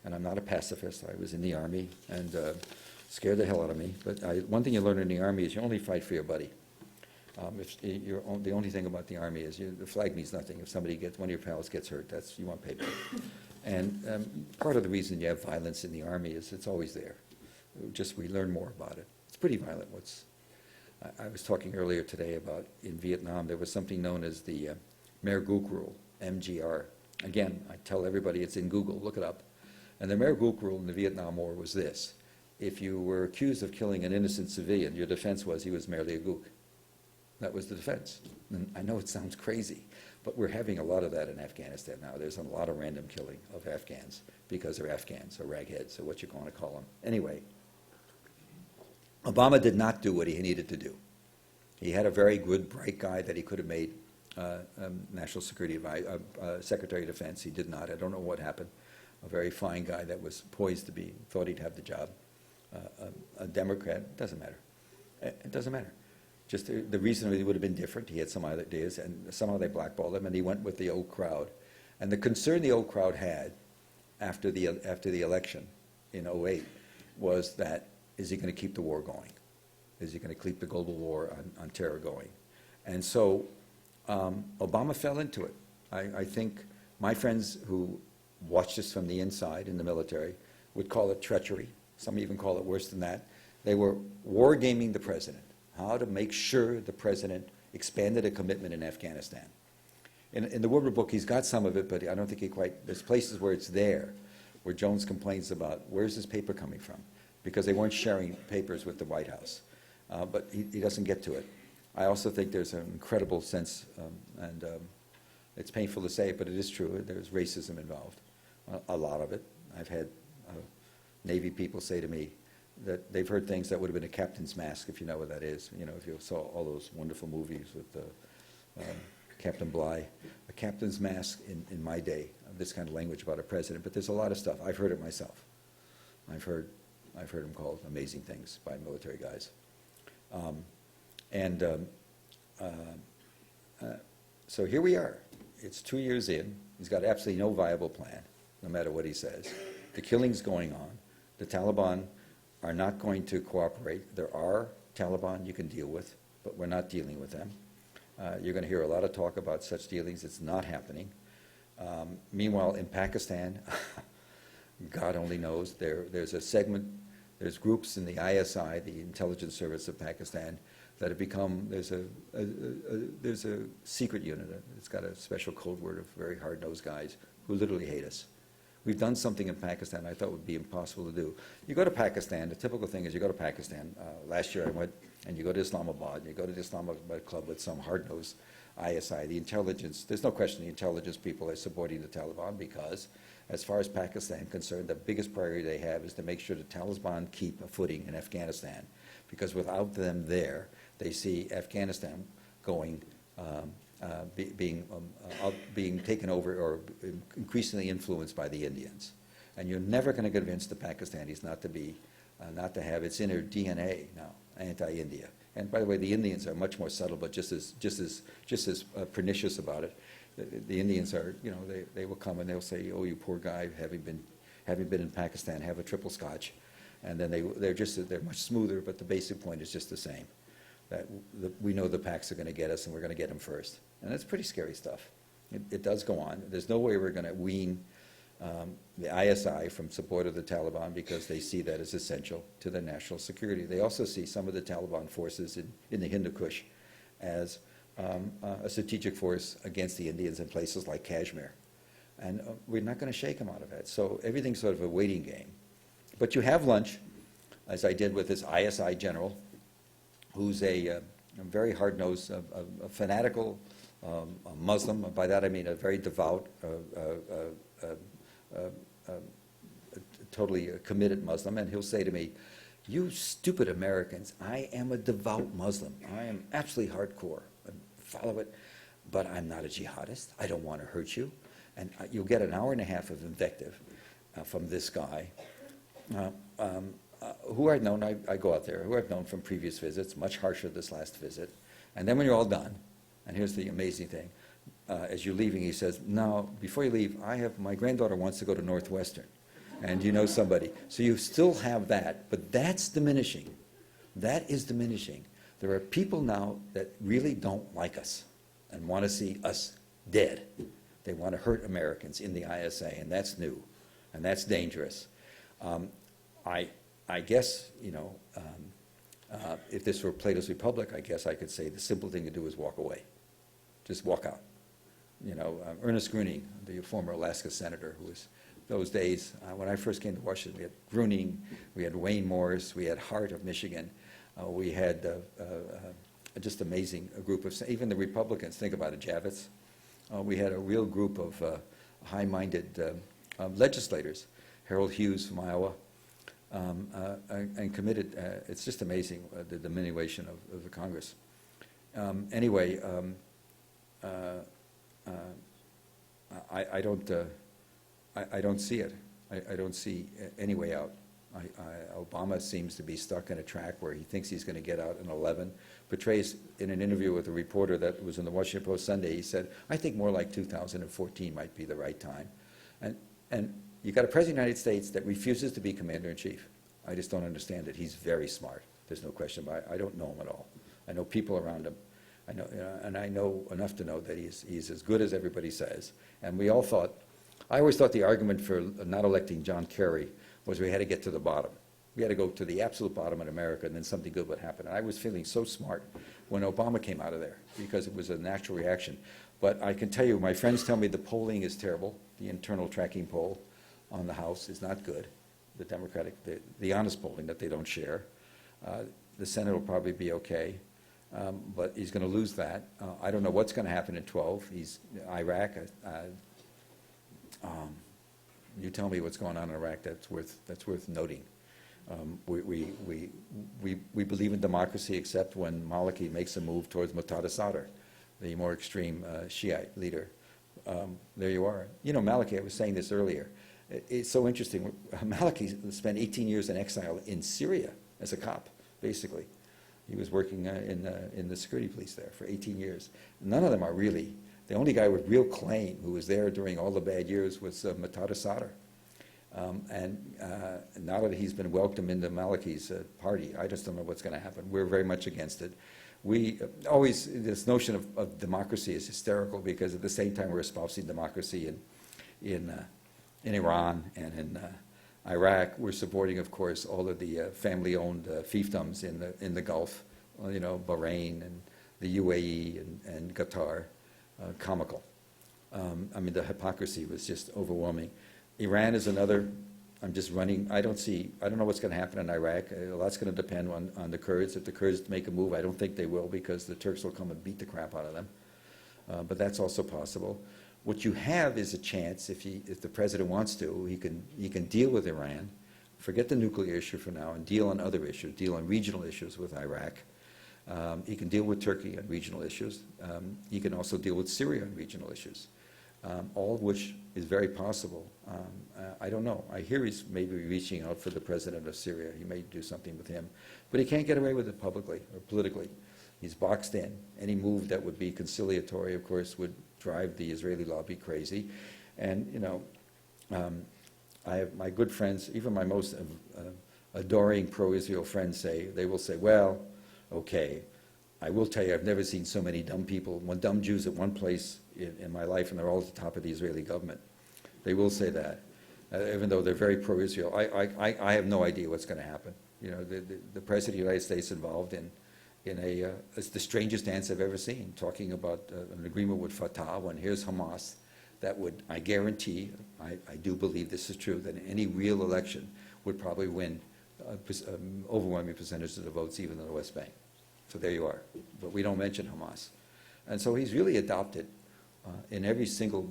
and I'm not a pacifist. I was in the Army, and scared the hell out of me. But one thing you learn in the Army is you only fight for your buddy. The only thing about the Army is the flag means nothing. If one of your pals gets hurt, you want payback. And part of the reason you have violence in the Army is it's always there. We learn more about it. It's pretty violent. I was talking earlier today about in Vietnam, there was something known as the Mergook Rule, MGR. Again, I tell everybody it's in Google, look it up. And the Mergook Rule in the Vietnam War was this: if you were accused of killing an innocent civilian, your defense was he was merely a gook. That was the defense. And I know it sounds crazy, but we're having a lot of that in Afghanistan now. There's a lot of random killing of Afghans because they're Afghans or ragheads or what you're going to call them. Anyway, Obama did not do what he needed to do. He had a very good, bright guy that he could have made National Security Secretary of Defense. He did not. I don't know what happened. A very fine guy that was poised to be, thought he'd have the job. A Democrat, doesn't matter. It doesn't matter. Just the reason he would have been different, he had some ideas, and somehow they blackballed him, and he went with the old crowd. And the concern the old crowd had after the election in 2008 was that, is he going to keep the war going? Is he going to keep the global war on terror going? And so Obama fell into it. I think my friends who watched this from the inside in the military would call it treachery. Some even call it worse than that. They were wargaming the president, how to make sure the president expanded a commitment in Afghanistan. In the Woodward book, he's got some of it, but I don't think he quite, there's places where it's there, where Jones complains about, where's this paper coming from? Because they weren't sharing papers with the White House. But he doesn't get to it. I also think there's an incredible sense, and it's painful to say, but it is true, there's racism involved, a lot of it. I've had Navy people say to me that they've heard things that would have been a captain's mask, if you know what that is. If you saw all those wonderful movies with Captain Bligh. A captain's mask in my day, this kind of language about a president, but there's a lot of stuff. I've heard it myself. I've heard them called amazing things by military guys. So here we are. It's 2 years in. He's got absolutely no viable plan, no matter what he says. The killing's going on. The Taliban are not going to cooperate. There are Taliban you can deal with, but we're not dealing with them. You're going to hear a lot of talk about such dealings. It's not happening. Meanwhile, in Pakistan, God only knows, there's a segment, there's groups in the ISI, the intelligence service of Pakistan, that have become, there's a secret unit. It's got a special code word of very hard-nosed guys who literally hate us. We've done something in Pakistan I thought would be impossible to do. You go to Pakistan, the typical thing is you go to Pakistan. Last year I went, and you go to Islamabad, you go to the Islamabad club with some hard-nosed ISI. The intelligence, there's no question the intelligence people are supporting the Taliban because, as far as Pakistan is concerned, the biggest priority they have is to make sure the Taliban keep a footing in Afghanistan. Because without them there, they see Afghanistan going, being taken over or increasingly influenced by the Indians. And you're never going to convince the Pakistanis not to have, it's in their DNA now, anti-India. And by the way, the Indians are much more subtle, but just as pernicious about it. The Indians are, you know, they will come and they'll say, "Oh, you poor guy, having been in Pakistan, have a triple scotch," and then they're much smoother. But the basic point is just the same. That we know the Pacs are going to get us, and we're going to get them first. And that's pretty scary stuff. It does go on. There's no way we're going to wean the ISI from support of the Taliban because they see that as essential to their national security. They also see some of the Taliban forces in the Hindu Kush as a strategic force against the Indians in places like Kashmir. And we're not going to shake them out of that. So everything's sort of a waiting game. But you have lunch, as I did with this ISI general, who's a very hard-nosed, a fanatical a Muslim. By that I mean a very devout, totally committed Muslim. And he'll say to me, "You stupid Americans, I am a devout Muslim. I am absolutely hardcore. I follow it, but I'm not a jihadist. I don't want to hurt you." And you'll get an hour and a half of invective from this guy, who I've known, I go out there, who I've known from previous visits, much harsher this last visit. And then when you're all done, and here's the amazing thing, as you're leaving, he says, "Now, before you leave, my granddaughter wants to go to Northwestern, and you know somebody." So you still have that, but that's diminishing. That is diminishing. There are people now that really don't like us and want to see us dead. They want to hurt Americans in the ISA, and that's new, and that's dangerous. I guess, you know, if this were Plato's Republic, I guess I could say the simple thing to do is walk away. Just walk out. You know, Ernest Gruening, the former Alaska senator, who was those days, when I first came to Washington, we had Gruening, we had Wayne Morris, we had Hart of Michigan, we had just amazing a group of, even the Republicans, think about it, Javits. We had a real group of high-minded legislators, Harold Hughes from Iowa, and committed. It's just amazing, the diminution of the Congress. Anyway, I don't see it. I don't see any way out. Obama seems to be stuck in a track where he thinks he's going to get out in 11. Portrays in an interview with a reporter that was in the Washington Post Sunday, he said, "I think more like 2014 might be the right time." And you've got a president of the United States that refuses to be commander-in-chief. I just don't understand it. He's very smart. There's no question about it. I don't know him at all. I know people around him. I know, and I know enough to know that he's as good as everybody says. And we all thought, I always thought the argument for not electing John Kerry was we had to get to the bottom. We had to go to the absolute bottom in America, and then something good would happen. And I was feeling so smart when Obama came out of there, because it was a natural reaction. But I can tell you, my friends tell me the polling is terrible. The internal tracking poll on the House is not good. The Democratic, the honest polling that they don't share. The Senate will probably be okay, but he's going to lose that. I don't know what's going to happen in 12. He's Iraq. You tell me what's going on in Iraq. That's worth noting. We believe in democracy, except when Maliki makes a move towards Muqtada Sadr, the more extreme Shiite leader. There you are. You know, Maliki, I was saying this earlier. It's so interesting. Maliki spent 18 years in exile in Syria as a cop, basically. He was working in the security police there for 18 years. None of them are really. The only guy with real claim who was there during all the bad years was Muqtada Sadr. And now that he's been welcomed into Maliki's party, I just don't know what's going to happen. We're very much against it. We always, this notion of democracy is hysterical, because at the same time we're espousing democracy in Iran and in Iraq. We're supporting, of course, all of the family-owned fiefdoms in the Gulf, you know, Bahrain and the UAE and Qatar, comical. I mean, the hypocrisy was just overwhelming. Iran is another. I'm just running. I don't know what's going to happen in Iraq. A lot's going to depend on the Kurds. If the Kurds make a move, I don't think they will, because the Turks will come and beat the crap out of them. But that's also possible. What you have is a chance, if the president wants to, he can deal with Iran, forget the nuclear issue for now, and deal on other issues, deal on regional issues with Iraq. He can deal with Turkey on regional issues. He can also deal with Syria on regional issues, all of which is very possible. I don't know. I hear he's maybe reaching out for the president of Syria. He may do something with him. But he can't get away with it publicly or politically. He's boxed in. Any move that would be conciliatory, of course, would drive the Israeli lobby crazy. And, you know, I have my good friends, even my most adoring pro-Israel friends they will say, well, okay, I will tell you, I've never seen so many dumb people, dumb Jews at one place in my life, and they're all at the top of the Israeli government. They will say that, even though they're very pro-Israel. I have no idea what's going to happen. You know, the President of the United States involved in it's the strangest dance I've ever seen, talking about an agreement with Fatah when here's Hamas that would, I guarantee, I do believe this is true, that any real election would probably win overwhelming percentage of the votes, even in the West Bank. So there you are. But we don't mention Hamas. And so he's really adopted in every single,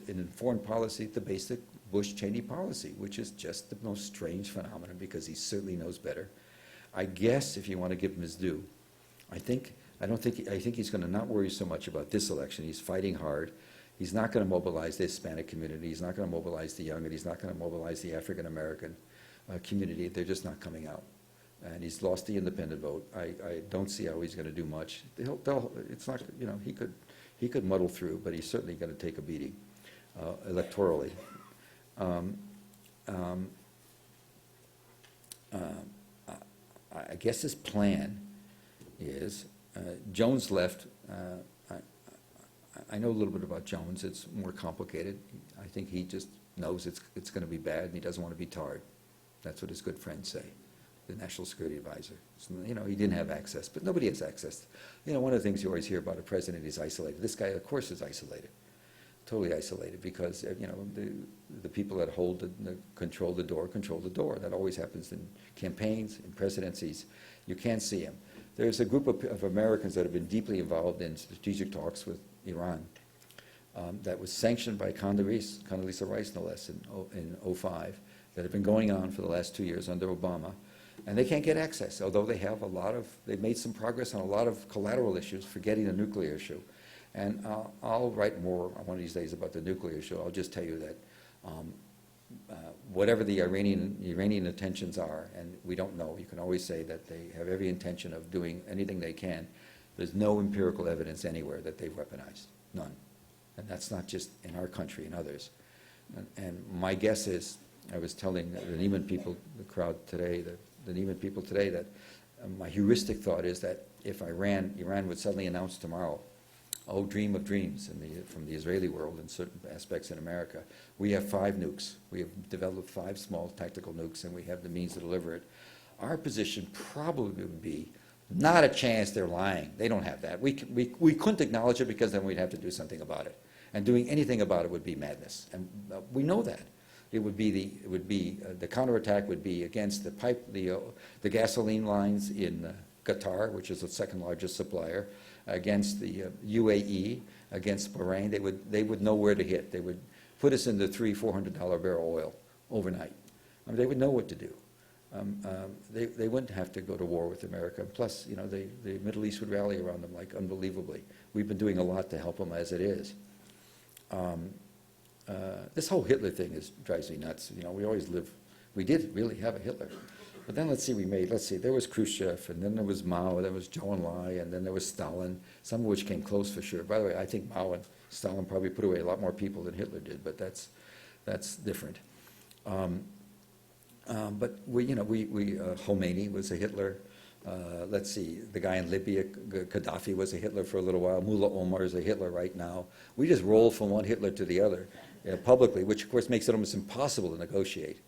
in foreign policy, the basic Bush-Cheney policy, which is just the most strange phenomenon, because he certainly knows better. I guess, if you want to give him his due, I think he's going to not worry so much about this election. He's fighting hard. He's not going to mobilize the Hispanic community. He's not going to mobilize the young, and he's not going to mobilize the African-American community. They're just not coming out. And he's lost the independent vote. I don't see how he's going to do much. It's not, you know, he could muddle through, but he's certainly going to take a beating electorally. I guess his plan is, Jones left. I know a little bit about Jones. It's more complicated. I think he just knows it's going to be bad, and he doesn't want to be tarred. That's what his good friends say, the National Security Advisor. So, you know, he didn't have access, but nobody has access. You know, one of the things you always hear about a president is isolated. This guy, of course, is isolated, totally isolated, because, you know, the people that control the door. That always happens in campaigns, in presidencies. You can't see him. There's a group of Americans that have been deeply involved in strategic talks with Iran that was sanctioned by Condoleezza Rice, no less, in 2005, that have been going on for the last 2 years under Obama, and they can't get access, although they've made some progress on a lot of collateral issues, forgetting the nuclear issue. And I'll write more one of these days about the nuclear issue. I'll just tell you that whatever the Iranian intentions are, and we don't know, you can always say that they have every intention of doing anything they can. There's no empirical evidence anywhere that they've weaponized, none. And that's not just in our country, in others. And my guess is, I was telling the Neiman people, the crowd today, the Neiman people today, that my heuristic thought is that if Iran would suddenly announce tomorrow, oh, dream of dreams from the Israeli world in certain aspects in America, we have 5 nukes. We have developed 5 small tactical nukes, and we have the means to deliver it. Our position probably would be, not a chance, they're lying. They don't have that. We couldn't acknowledge it, because then we'd have to do something about it. And doing anything about it would be madness. And we know that. The counterattack would be against the gasoline lines in Qatar, which is the second largest supplier, against the UAE, against Bahrain. They would know where to hit. They would put us into $300-400 barrel oil overnight. I mean, they would know what to do. They wouldn't have to go to war with America. Plus, you know, the Middle East would rally around them like unbelievably. We've been doing a lot to help them as it is. This whole Hitler thing drives me nuts. You know, we did really have a Hitler. But then let's see, there was Khrushchev, and then there was Mao, there was Zhou Enlai, and then there was Stalin, some of which came close for sure. By the way, I think Mao and Stalin probably put away a lot more people than Hitler did, but that's different. But Khomeini was a Hitler. Let's see, the guy in Libya, Gaddafi, was a Hitler for a little while. Mullah Omar is a Hitler right now. We just roll from one Hitler to the other publicly, which of course makes it almost impossible to negotiate.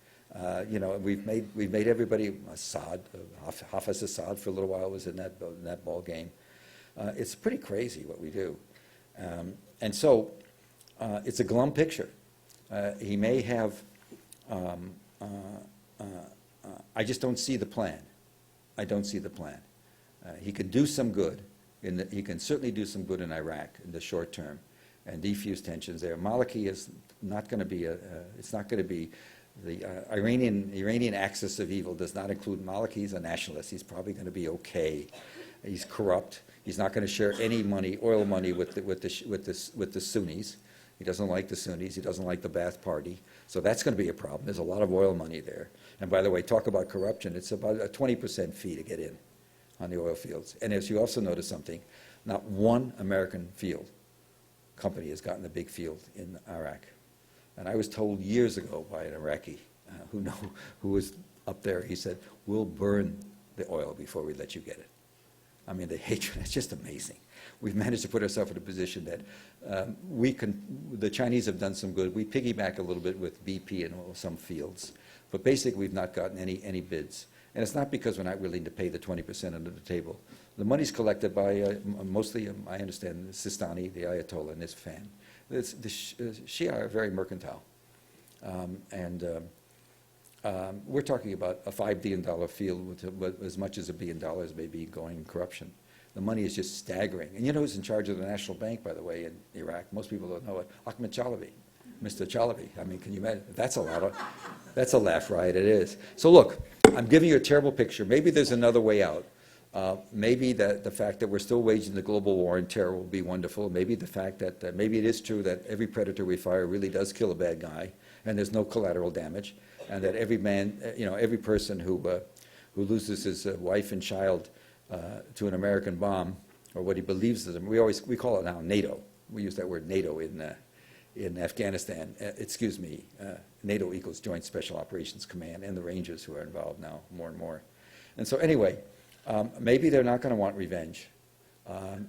You know, we've made everybody Assad, Hafiz Assad for a little while was in that ball game. It's pretty crazy what we do. And so it's a glum picture. He may have, I just don't see the plan. I don't see the plan. He could do some good. He can certainly do some good in Iraq in the short term and defuse tensions there. Maliki is not going to be it's not going to be the Iranian axis of evil does not include Maliki. He's a nationalist. He's probably going to be okay. He's corrupt. He's not going to share any money, oil money, with the Sunnis. He doesn't like the Sunnis. He doesn't like the Ba'ath Party. So that's going to be a problem. There's a lot of oil money there. And by the way, talk about corruption. It's about a 20% fee to get in on the oil fields. And as you also notice something, not one American field company has gotten a big field in Iraq. And I was told years ago by an Iraqi who was up there, he said, we'll burn the oil before we let you get it. I mean, the hatred, it's just amazing. We've managed to put ourselves in a position that the Chinese have done some good. We piggyback a little bit with BP in some fields, but basically we've not gotten any bids. And it's not because we're not willing to pay the 20% under the table. The money's collected by mostly, I understand, Sistani, the Ayatollah, and his fan. The Shia are very mercantile. We're talking about a $5 billion field with as much as $1 billion may be going in corruption. The money is just staggering. And you know who's in charge of the National Bank, by the way, in Iraq? Most people don't know it. Ahmed Chalabi, Mr. Chalabi. I mean, can you imagine? That's a laugh riot, it is. So look, I'm giving you a terrible picture. Maybe there's another way out. Maybe the fact that we're still waging the global war on terror will be wonderful. Maybe the fact that maybe it is true that every predator we fire really does kill a bad guy, and there's no collateral damage, and that every man, every person who loses his wife and child to an American bomb, or what he believes is, we call it now NATO. We use that word NATO in Afghanistan. NATO equals Joint Special Operations Command, and the Rangers who are involved now more and more. And so anyway. Maybe they're not going to want revenge.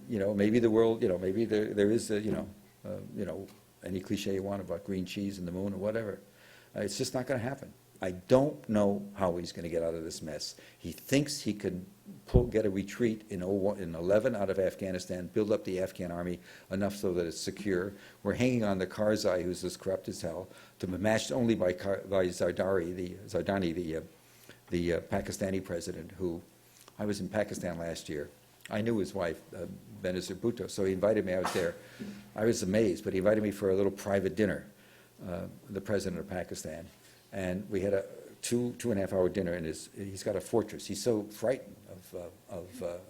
Maybe the world, maybe there is, any cliche you want about green cheese and the moon or whatever. It's just not going to happen. I don't know how he's going to get out of this mess. He thinks he can get a retreat in 11 out of Afghanistan, build up the Afghan army enough so that it's secure. We're hanging on the Karzai, who's as corrupt as hell, to be matched only by Zardani, the Pakistani president, who I was in Pakistan last year. I knew his wife, Benazir Bhutto, so he invited me. I was there. I was amazed, but he invited me for a little private dinner, the president of Pakistan. And we had a 2.5 hour dinner, and he's got a fortress. He's so frightened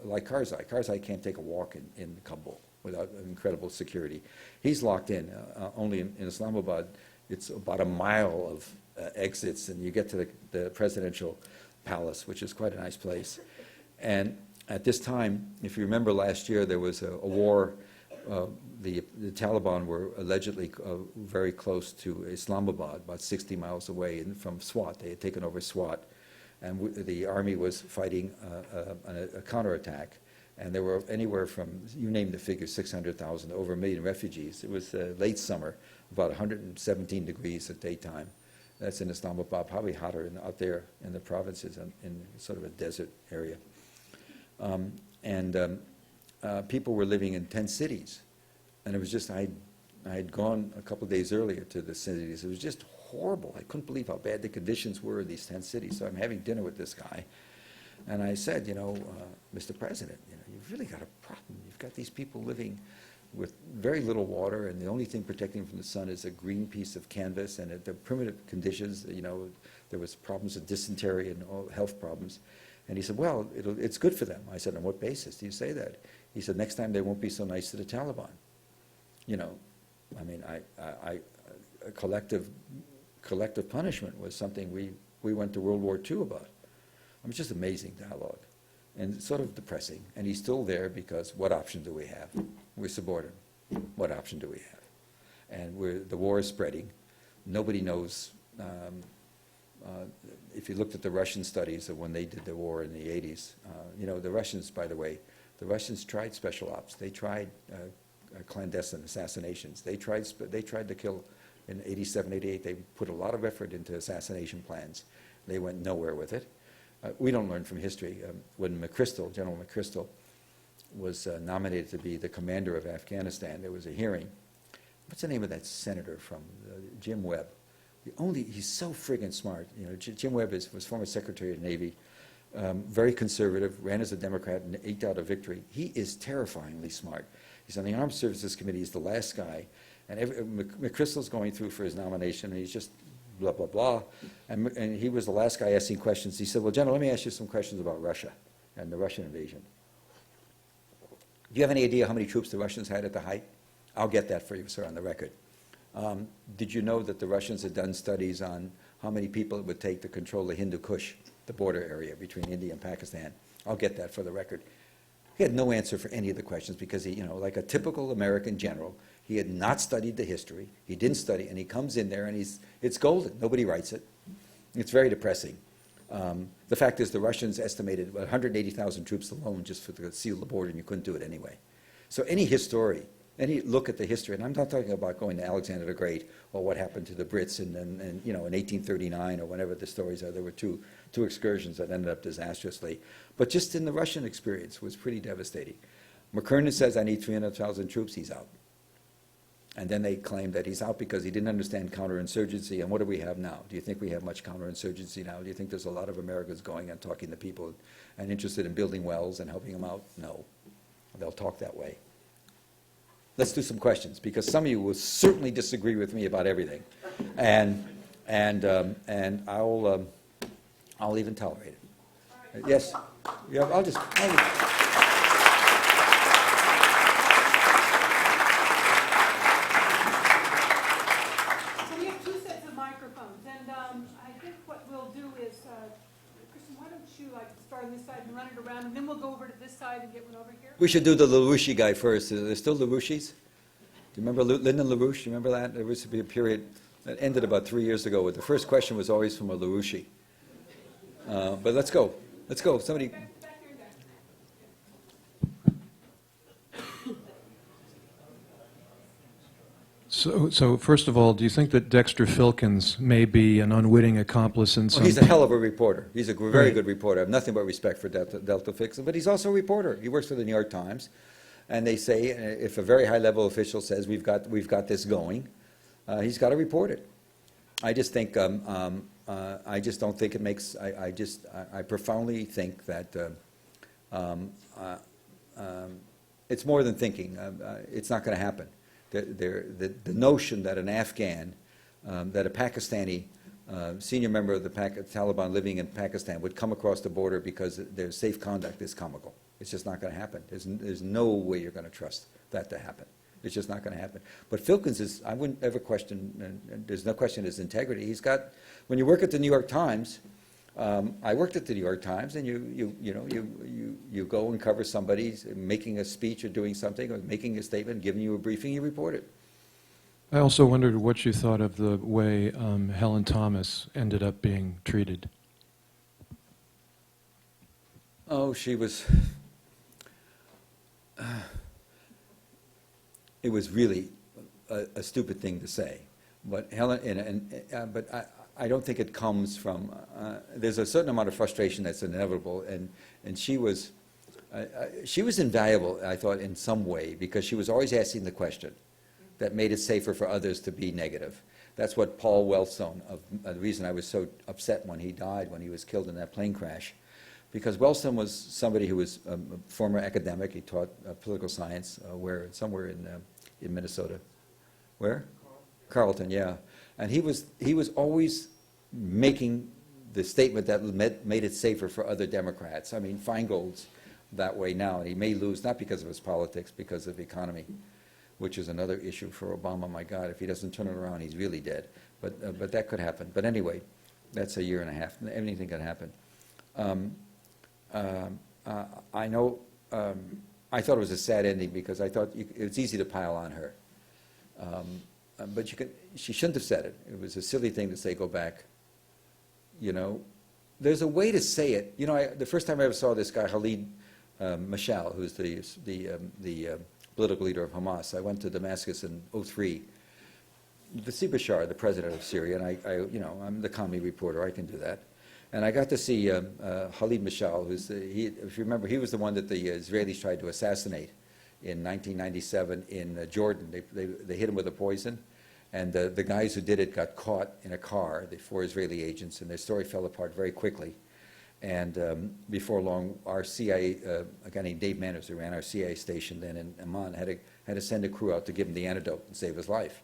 like Karzai. Karzai can't take a walk in Kabul without incredible security. He's locked in. Only in Islamabad, it's about a mile of exits, and you get to the presidential palace, which is quite a nice place. And at this time, if you remember last year, there was a war. The Taliban were allegedly very close to Islamabad, about 60 miles away from Swat. They had taken over Swat. And the army was fighting a counterattack. And there were anywhere from, you name the figure, 600,000, over 1 million refugees. It was late summer, about 117 degrees at daytime. That's in Islamabad, probably hotter out there in the provinces, in sort of a desert area. People were living in tent cities. And it was just, I had gone a couple of days earlier to the cities. It was just horrible. I couldn't believe how bad the conditions were in these tent cities. So I'm having dinner with this guy. And I said, Mr. President, you've really got a problem. You've got these people living with very little water, and the only thing protecting them from the sun is a green piece of canvas, and at the primitive conditions, there was problems of dysentery and all health problems. And he said, well, it's good for them. I said, on what basis do you say that? He said, next time they won't be so nice to the Taliban. Collective punishment was something we went to World War II about. I mean, just amazing dialogue, and sort of depressing. And he's still there because what option do we have? We're subordinate. What option do we have? And the war is spreading. Nobody knows. If you looked at the Russian studies of when they did the war in the 80s, the Russians, by the way, the Russians tried special ops. They tried clandestine assassinations. They tried to kill In 87, 88, they put a lot of effort into assassination plans. They went nowhere with it. We don't learn from history. When General McChrystal, was nominated to be the commander of Afghanistan, there was a hearing. What's the name of that senator from Jim Webb? He's so friggin' smart. You know, Jim Webb was former Secretary of the Navy, very conservative, ran as a Democrat and eked out a victory. He is terrifyingly smart. He's on the Armed Services Committee. He's the last guy. And McChrystal's going through for his nomination, and he's just blah, blah, blah. And he was the last guy asking questions. He said, well, General, let me ask you some questions about Russia and the Russian invasion. Do you have any idea how many troops the Russians had at the height? I'll get that for you, sir, on the record. Did you know that the Russians had done studies on how many people it would take to control the Hindu Kush, the border area between India and Pakistan? I'll get that for the record. He had no answer for any of the questions because he, you know, like a typical American general, he had not studied the history. He didn't study, and he comes in there, and it's golden. Nobody writes it. It's very depressing. The fact is the Russians estimated 180,000 troops alone just to seal the border, and you couldn't do it anyway. So any historian, any look at the history, and I'm not talking about going to Alexander the Great or what happened to the Brits in 1839 or whenever the stories are. There were two excursions that ended up disastrously. But just in the Russian experience was pretty devastating. McKernan says, I need 300,000 troops, he's out. And then they claim that he's out because he didn't understand counterinsurgency. And what do we have now? Do you think we have much counterinsurgency now? Do you think there's a lot of Americans going and talking to people and interested in building wells and helping them out? No. They'll talk that way. Let's do some questions, because some of you will certainly disagree with me about everything. And I'll even tolerate it. Yes? Yeah, I'll just start on this side and run it around, and then we'll go over to this side and get one over here. We should do the LaRouche guy first. There's still LaRouches? Do you remember Lyndon LaRouche? Do you remember that? There used to be a period that ended about 3 years ago where the first question was always from a LaRouche. But let's go. Let's go. Somebody. Back here and back. So first of all, do you think that Dexter Filkins may be an unwitting accomplice in some... Well, he's a hell of a reporter. He's a very good reporter. I have nothing but respect for Delta Filkins, but he's also a reporter. He works for the New York Times, and they say if a very high-level official says we've got this going, he's got to report it. I just think I just don't think it makes. I profoundly think that it's more than thinking. It's not going to happen. The notion that an Afghan, that a Pakistani senior member of the Taliban living in Pakistan would come across the border because there's safe conduct is comical. It's just not going to happen. There's no way you're going to trust that to happen. It's just not going to happen. But Filkins is, I wouldn't ever question, and there's no question his integrity. He's got, when you work at the New York Times, I worked at the New York Times, and you go and cover somebody making a speech or doing something or making a statement, giving you a briefing, you report it. I also wondered what you thought of the way Helen Thomas ended up being treated. Oh, she was. It was really a stupid thing to say, but Helen, but I don't think it comes from. There's a certain amount of frustration that's inevitable, and she was invaluable, I thought, in some way, because she was always asking the question that made it safer for others to be negative. That's what Paul Wellstone, the reason I was so upset when he died, when he was killed in that plane crash, because Wellstone was somebody who was a former academic. He taught political science somewhere in Minnesota. Where? Carleton, yeah. And he was always making the statement that made it safer for other Democrats. I mean, Feingold's that way now, and he may lose, not because of his politics, because of the economy, which is another issue for Obama. My God, if he doesn't turn it around, he's really dead. But that could happen. But anyway, that's a year and a half. Anything can happen. I know. I thought it was a sad ending because I thought it was easy to pile on her. But she shouldn't have said it. It was a silly thing to say, go back. You know, there's a way to say it. You know, the first time I ever saw this guy, Khalid Manshel, who's the political leader of Hamas, I went to Damascus in '03. Bashar, the president of Syria, and I'm the commie reporter, I can do that. And I got to see Khalid Mashal, if you remember, he was the one that the Israelis tried to assassinate in 1997 in Jordan. They hit him with a poison, and the guys who did it got caught in a car, the 4 Israeli agents, and their story fell apart very quickly. And before long, our CIA, a guy named Dave Manners, who ran our CIA station then in Amman, had to send a crew out to give him the antidote and save his life.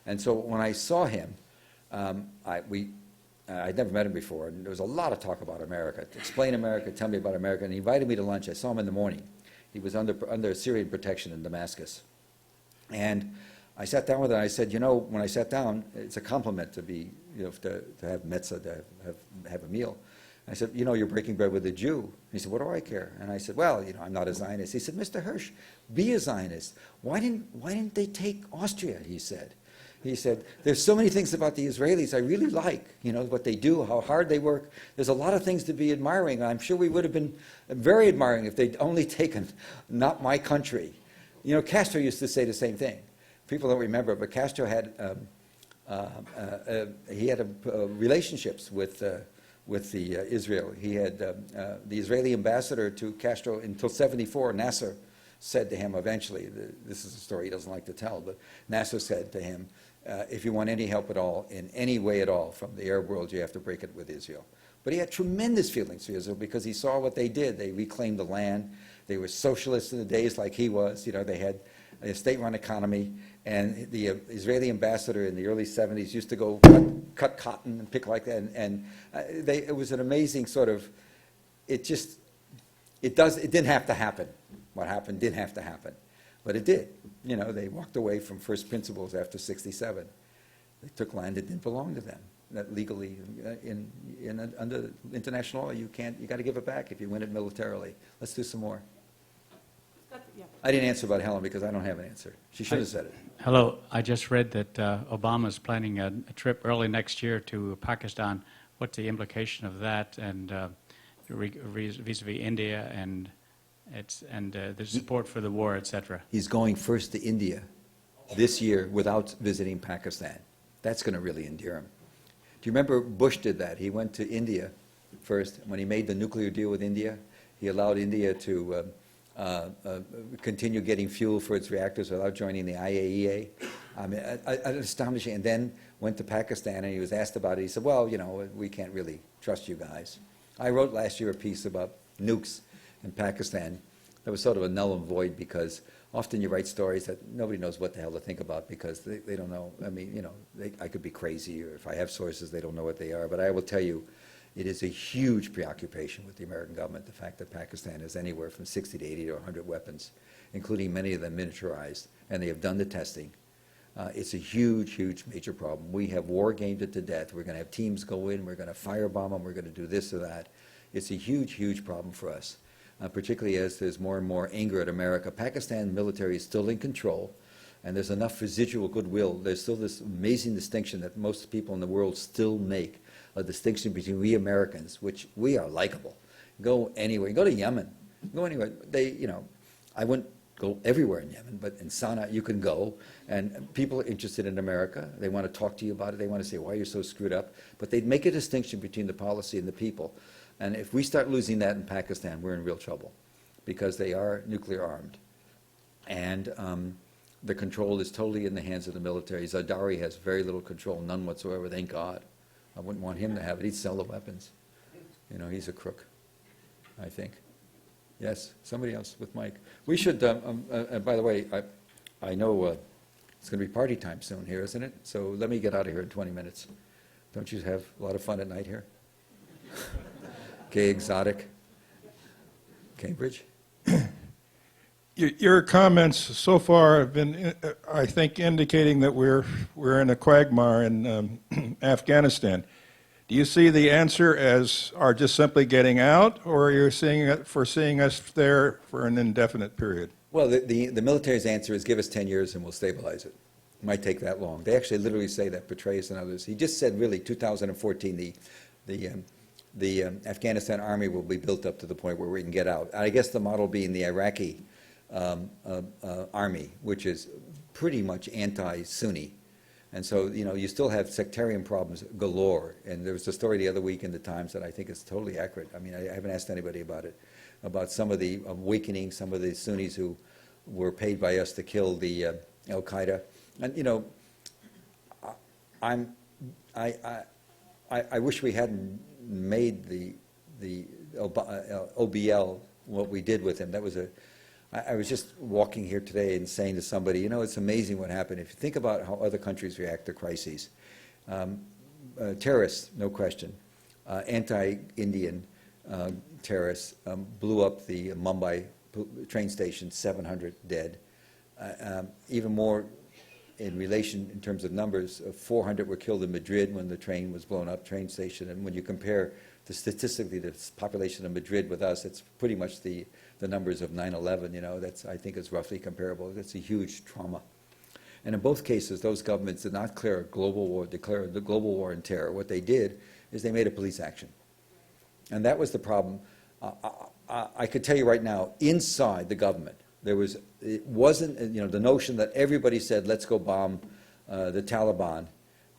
And so when I saw him, I'd never met him before, and there was a lot of talk about America. Explain America, tell me about America, and he invited me to lunch. I saw him in the morning. He was under Syrian protection in Damascus. And I sat down with him, and I said, when I sat down, it's a compliment to be, to have metzah, to have a meal. I said, you're breaking bread with a Jew. And he said, what do I care? And I said, well, I'm not a Zionist. He said, Mr. Hersh, be a Zionist. Why didn't they take Austria, he said. He said, there's so many things about the Israelis I really like, what they do, how hard they work. There's a lot of things to be admiring. I'm sure we would have been very admiring if they'd only taken not my country. Castro used to say the same thing. People don't remember, but Castro had relationships with Israel. He had the Israeli ambassador to Castro until '74. Nasser said to him eventually, this is a story he doesn't like to tell, but Nasser said to him, if you want any help at all, in any way at all, from the Arab world, you have to break it with Israel. But he had tremendous feelings for Israel because he saw what they did. They reclaimed the land. They were socialists in the days like he was. They had a state-run economy. And the Israeli ambassador in the early 70s used to go cut cotton and pick like that. And it was an amazing sort of, it didn't have to happen. What happened didn't have to happen. But it did. They walked away from first principles after '67. They took land that didn't belong to them. That legally, under international law, you got to give it back if you win it militarily. Let's do some more. I didn't answer about Helen because I don't have an answer. She should have said it. Hello. I just read that Obama's planning a trip early next year to Pakistan. What's the implication of that, and vis-a-vis India and the support for the war, etc.? He's going first to India this year without visiting Pakistan. That's going to really endear him. Do you remember Bush did that? He went to India first. When he made the nuclear deal with India, he allowed India to continue getting fuel for its reactors without joining the IAEA. I mean, astonishing. And then went to Pakistan, and he was asked about it. He said, well, we can't really trust you guys. I wrote last year a piece about nukes in Pakistan. That was sort of a null and void because often you write stories that nobody knows what the hell to think about because they don't know. I mean, I could be crazy, or if I have sources, they don't know what they are. But I will tell you, it is a huge preoccupation with the American government, the fact that Pakistan has anywhere from 60 to 80 to 100 weapons, including many of them miniaturized, and they have done the testing. It's a huge, huge major problem. We have war gamed it to death. We're going to have teams go in. We're going to firebomb them. We're going to do this or that. It's a huge, huge problem for us, particularly as there's more and more anger at America. Pakistan military is still in control, and there's enough residual goodwill. There's still this amazing distinction that most people in the world still make, a distinction between we Americans, which we are likable. Go anywhere. Go to Yemen. Go anywhere. I wouldn't go everywhere in Yemen, but in Sana'a you can go, and people are interested in America. They want to talk to you about it. They want to say why you're so screwed up. But they make a distinction between the policy and the people. And if we start losing that in Pakistan, we're in real trouble because they are nuclear armed. And the control is totally in the hands of the military. Zardari has very little control, none whatsoever, thank God. I wouldn't want him to have it. He'd sell the weapons. He's a crook, I think. Yes, somebody else with Mike. We should, by the way, I know it's going to be party time soon here, isn't it? So let me get out of here in 20 minutes. Don't you have a lot of fun at night here? Gay, exotic. Cambridge? Your comments so far have been, I think, indicating that we're in a quagmire in Afghanistan. Do you see the answer as our just simply getting out, or are you foreseeing us there for an indefinite period? Well, the military's answer is give us 10 years and we'll stabilize it. It might take that long. They actually literally say that, Petraeus and others. He just said, really, 2014, the Afghanistan army will be built up to the point where we can get out. I guess the model being the Iraqi army, which is pretty much anti-Sunni, And so, you still have sectarian problems galore. And there was a story the other week in the Times that I think is totally accurate. I mean, I haven't asked anybody about it, about some of the awakening, some of the Sunnis who were paid by us to kill the Al-Qaeda. And, I wish we hadn't made the OBL what we did with him. That was I was just walking here today and saying to somebody, it's amazing what happened. If you think about how other countries react to crises, terrorists, no question, anti-Indian terrorists blew up the Mumbai train station, 700 dead. Even more in relation in terms of numbers, 400 were killed in Madrid when the train was blown up, train station. And when you compare statistically the population of Madrid with us, it's pretty much the numbers of 9/11, that's, I think, is roughly comparable. That's a huge trauma. And in both cases, those governments did not declare the global war on terror. What they did is they made a police action. And that was the problem. I could tell you right now, inside the government, it wasn't, the notion that everybody said, let's go bomb the Taliban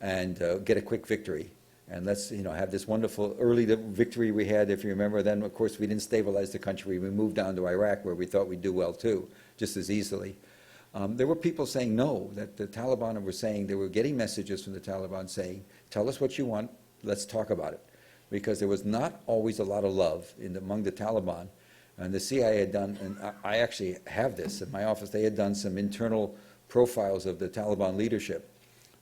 and get a quick victory. And let's, have this wonderful early victory we had, if you remember. Then, of course, we didn't stabilize the country. We moved down to Iraq, where we thought we'd do well, too, just as easily. There were people saying no, that the Taliban were saying, they were getting messages from the Taliban saying, tell us what you want, let's talk about it. Because there was not always a lot of love among the Taliban. And the CIA had done, and I actually have this in my office, they had done some internal profiles of the Taliban leadership,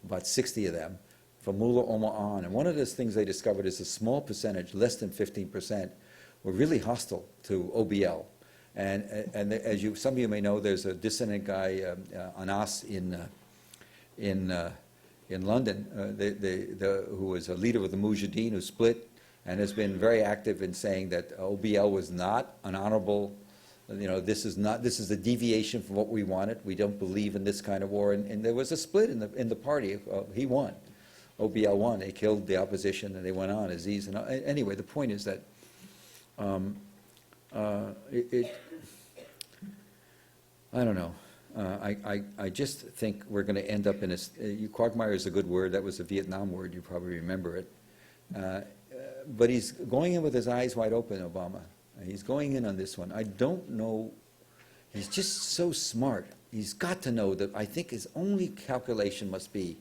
about 60 of them, from Mullah Omar on. And one of those things they discovered is a small percentage, less than 15%, were really hostile to OBL. And as some of you may know, there's a dissident guy, Anas, in London, who was a leader of the Mujahideen, who split, and has been very active in saying that OBL was not an honorable, this is a deviation from what we wanted. We don't believe in this kind of war. And there was a split in the party. He won. OBL won. They killed the opposition, and they went on. Aziz. And anyway, the point is that I don't know. I just think we're going to end up in a. Quagmire is a good word. That was a Vietnam word. You probably remember it. But he's going in with his eyes wide open, Obama. He's going in on this one. I don't know. He's just so smart. He's got to know that I think his only calculation must be,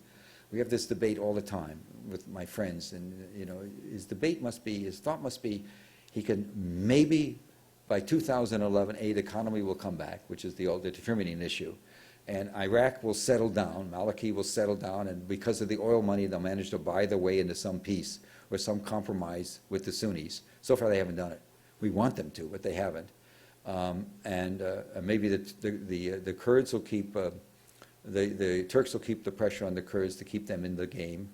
we have this debate all the time with my friends, and his thought must be, he can maybe by 2011, the economy will come back, which is the determining issue, and Iraq will settle down, Maliki will settle down, and because of the oil money, they'll manage to buy their way into some peace or some compromise with the Sunnis. So far, they haven't done it. We want them to, but they haven't. Maybe the Kurds will keep, the Turks will keep the pressure on the Kurds to keep them in the game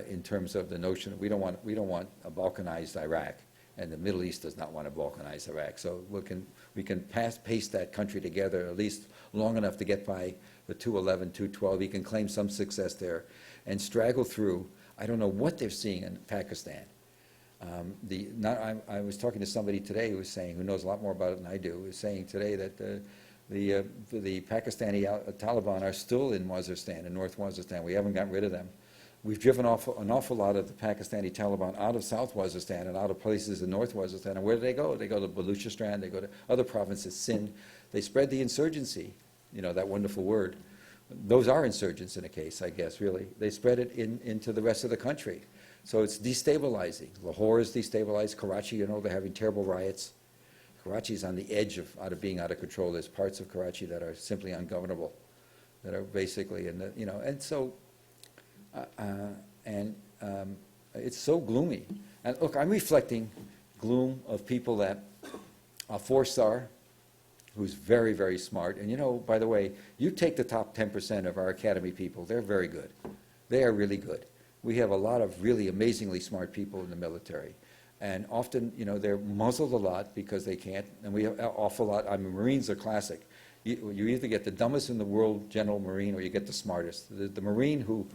in terms of the notion that we don't want a balkanized Iraq, and the Middle East does not want a balkanized Iraq. So we can paste that country together at least long enough to get by the 211, 212. He can claim some success there and straggle through. I don't know what they're seeing in Pakistan. I was talking to somebody today who was saying, who knows a lot more about it than I do, was saying today that the Pakistani Taliban are still in Waziristan, in North Waziristan. We haven't gotten rid of them. We've driven an awful lot of the Pakistani Taliban out of South Waziristan and out of places in North Waziristan. And where do they go? They go to Baluchistan, they go to other provinces, Sindh. They spread the insurgency, that wonderful word. Those are insurgents in a case, I guess, really. They spread it into the rest of the country. So it's destabilizing. Lahore is destabilized. Karachi, they're having terrible riots. Karachi's on the edge of being out of control. There's parts of Karachi that are simply ungovernable, that are basically and so, it's so gloomy. And look, I'm reflecting gloom of people that are four-star, who's very, very smart. And by the way, you take the top 10% of our academy people, they're very good. They are really good. We have a lot of really amazingly smart people in the military. And often, they're muzzled a lot because they can't. And we have an awful lot. Marines are classic. You either get the dumbest in the world general Marine, or you get the smartest. The Marine who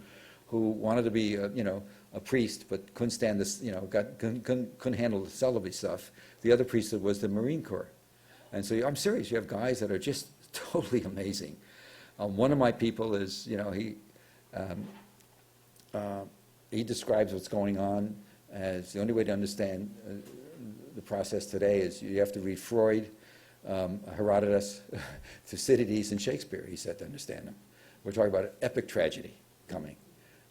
wanted to be, a priest, but couldn't stand this, couldn't handle the celibacy stuff. The other priesthood was the Marine Corps. And so I'm serious. You have guys that are just totally amazing. One of my people is, He describes what's going on as the only way to understand the process today is you have to read Freud, Herodotus, Thucydides, and Shakespeare, he said, to understand them. We're talking about an epic tragedy coming,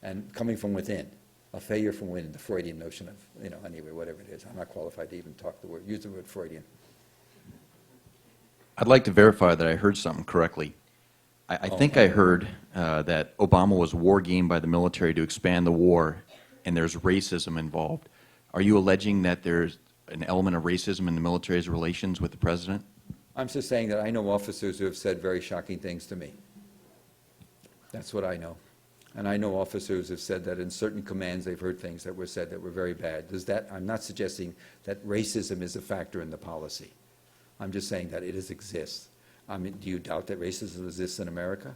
and coming from within, a failure from within, the Freudian notion of, anyway, whatever it is. I'm not qualified to even use the word Freudian. I'd like to verify that I heard something correctly. I think I heard that Obama was war gamed by the military to expand the war, and there's racism involved. Are you alleging that there's an element of racism in the military's relations with the president? I'm just saying that I know officers who have said very shocking things to me. That's what I know. And I know officers who have said that in certain commands they've heard things that were said that were very bad. I'm not suggesting that racism is a factor in the policy. I'm just saying that it exists. I mean, do you doubt that racism exists in America?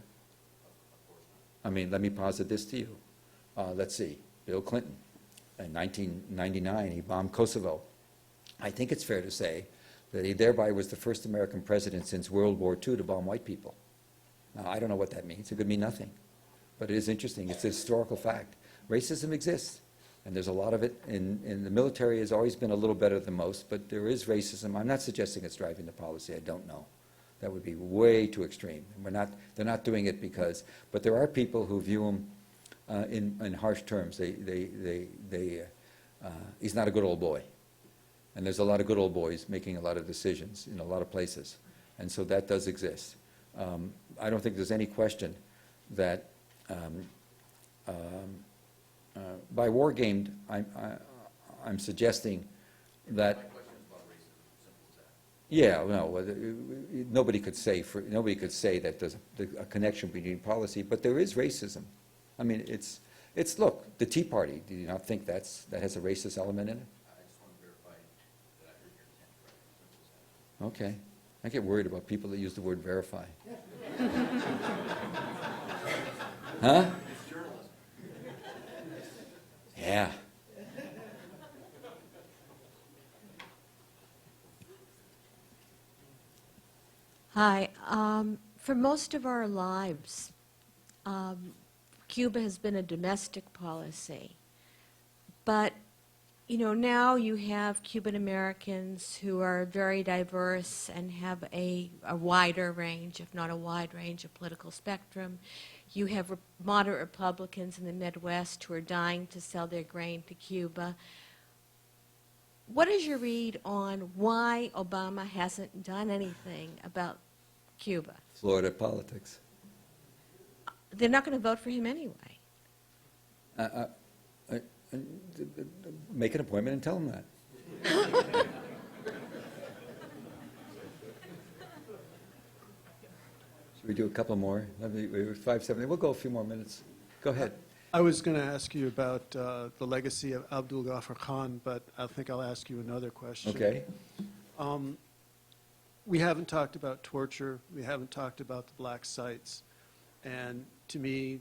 I mean, let me posit this to you. Let's see, Bill Clinton, in 1999, he bombed Kosovo. I think it's fair to say that he thereby was the first American president since World War II to bomb white people. Now, I don't know what that means. It could mean nothing. But it is interesting. It's a historical fact. Racism exists, and there's a lot of it. In the military has always been a little better than most, but there is racism. I'm not suggesting it's driving the policy. I don't know. That would be way too extreme. They're not doing it because, but there are people who view him in harsh terms. He's not a good old boy. And there's a lot of good old boys making a lot of decisions in a lot of places. And so that does exist. I don't think there's any question that by war gamed, I'm suggesting that. Yeah, no, nobody could say that there's a connection between policy, but there is racism. I mean, it's look, the Tea Party. Do you not think that has a racist element in it? I just want to verify that I heard your intent correct. Okay. I get worried about people that use the word verify. Huh? It's journalism. Yeah. Hi. For most of our lives, Cuba has been a domestic policy. But, now you have Cuban Americans who are very diverse and have a wider range, if not a wide range, of political spectrum. You have moderate Republicans in the Midwest who are dying to sell their grain to Cuba. What is your read on why Obama hasn't done anything about Cuba? Florida politics. They're not going to vote for him anyway. Make an appointment and tell them that. Should we do a couple more? 5:70. We'll go a few more minutes. Go ahead. I was going to ask you about the legacy of Abdul Ghaffar Khan, but I think I'll ask you another question. Okay. We haven't talked about torture. We haven't talked about the black sites. And to me,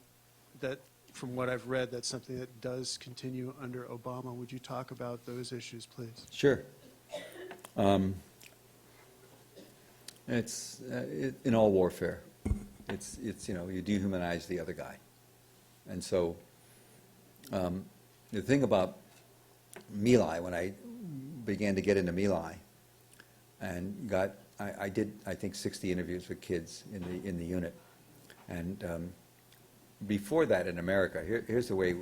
that, from what I've read, that's something that does continue under Obama. Would you talk about those issues, please? Sure. It's in all warfare. It's you dehumanize the other guy. And so the thing about My Lai, when I began to get into My Lai and I did, I think, 60 interviews with kids in the unit. And before that in America, here's the way,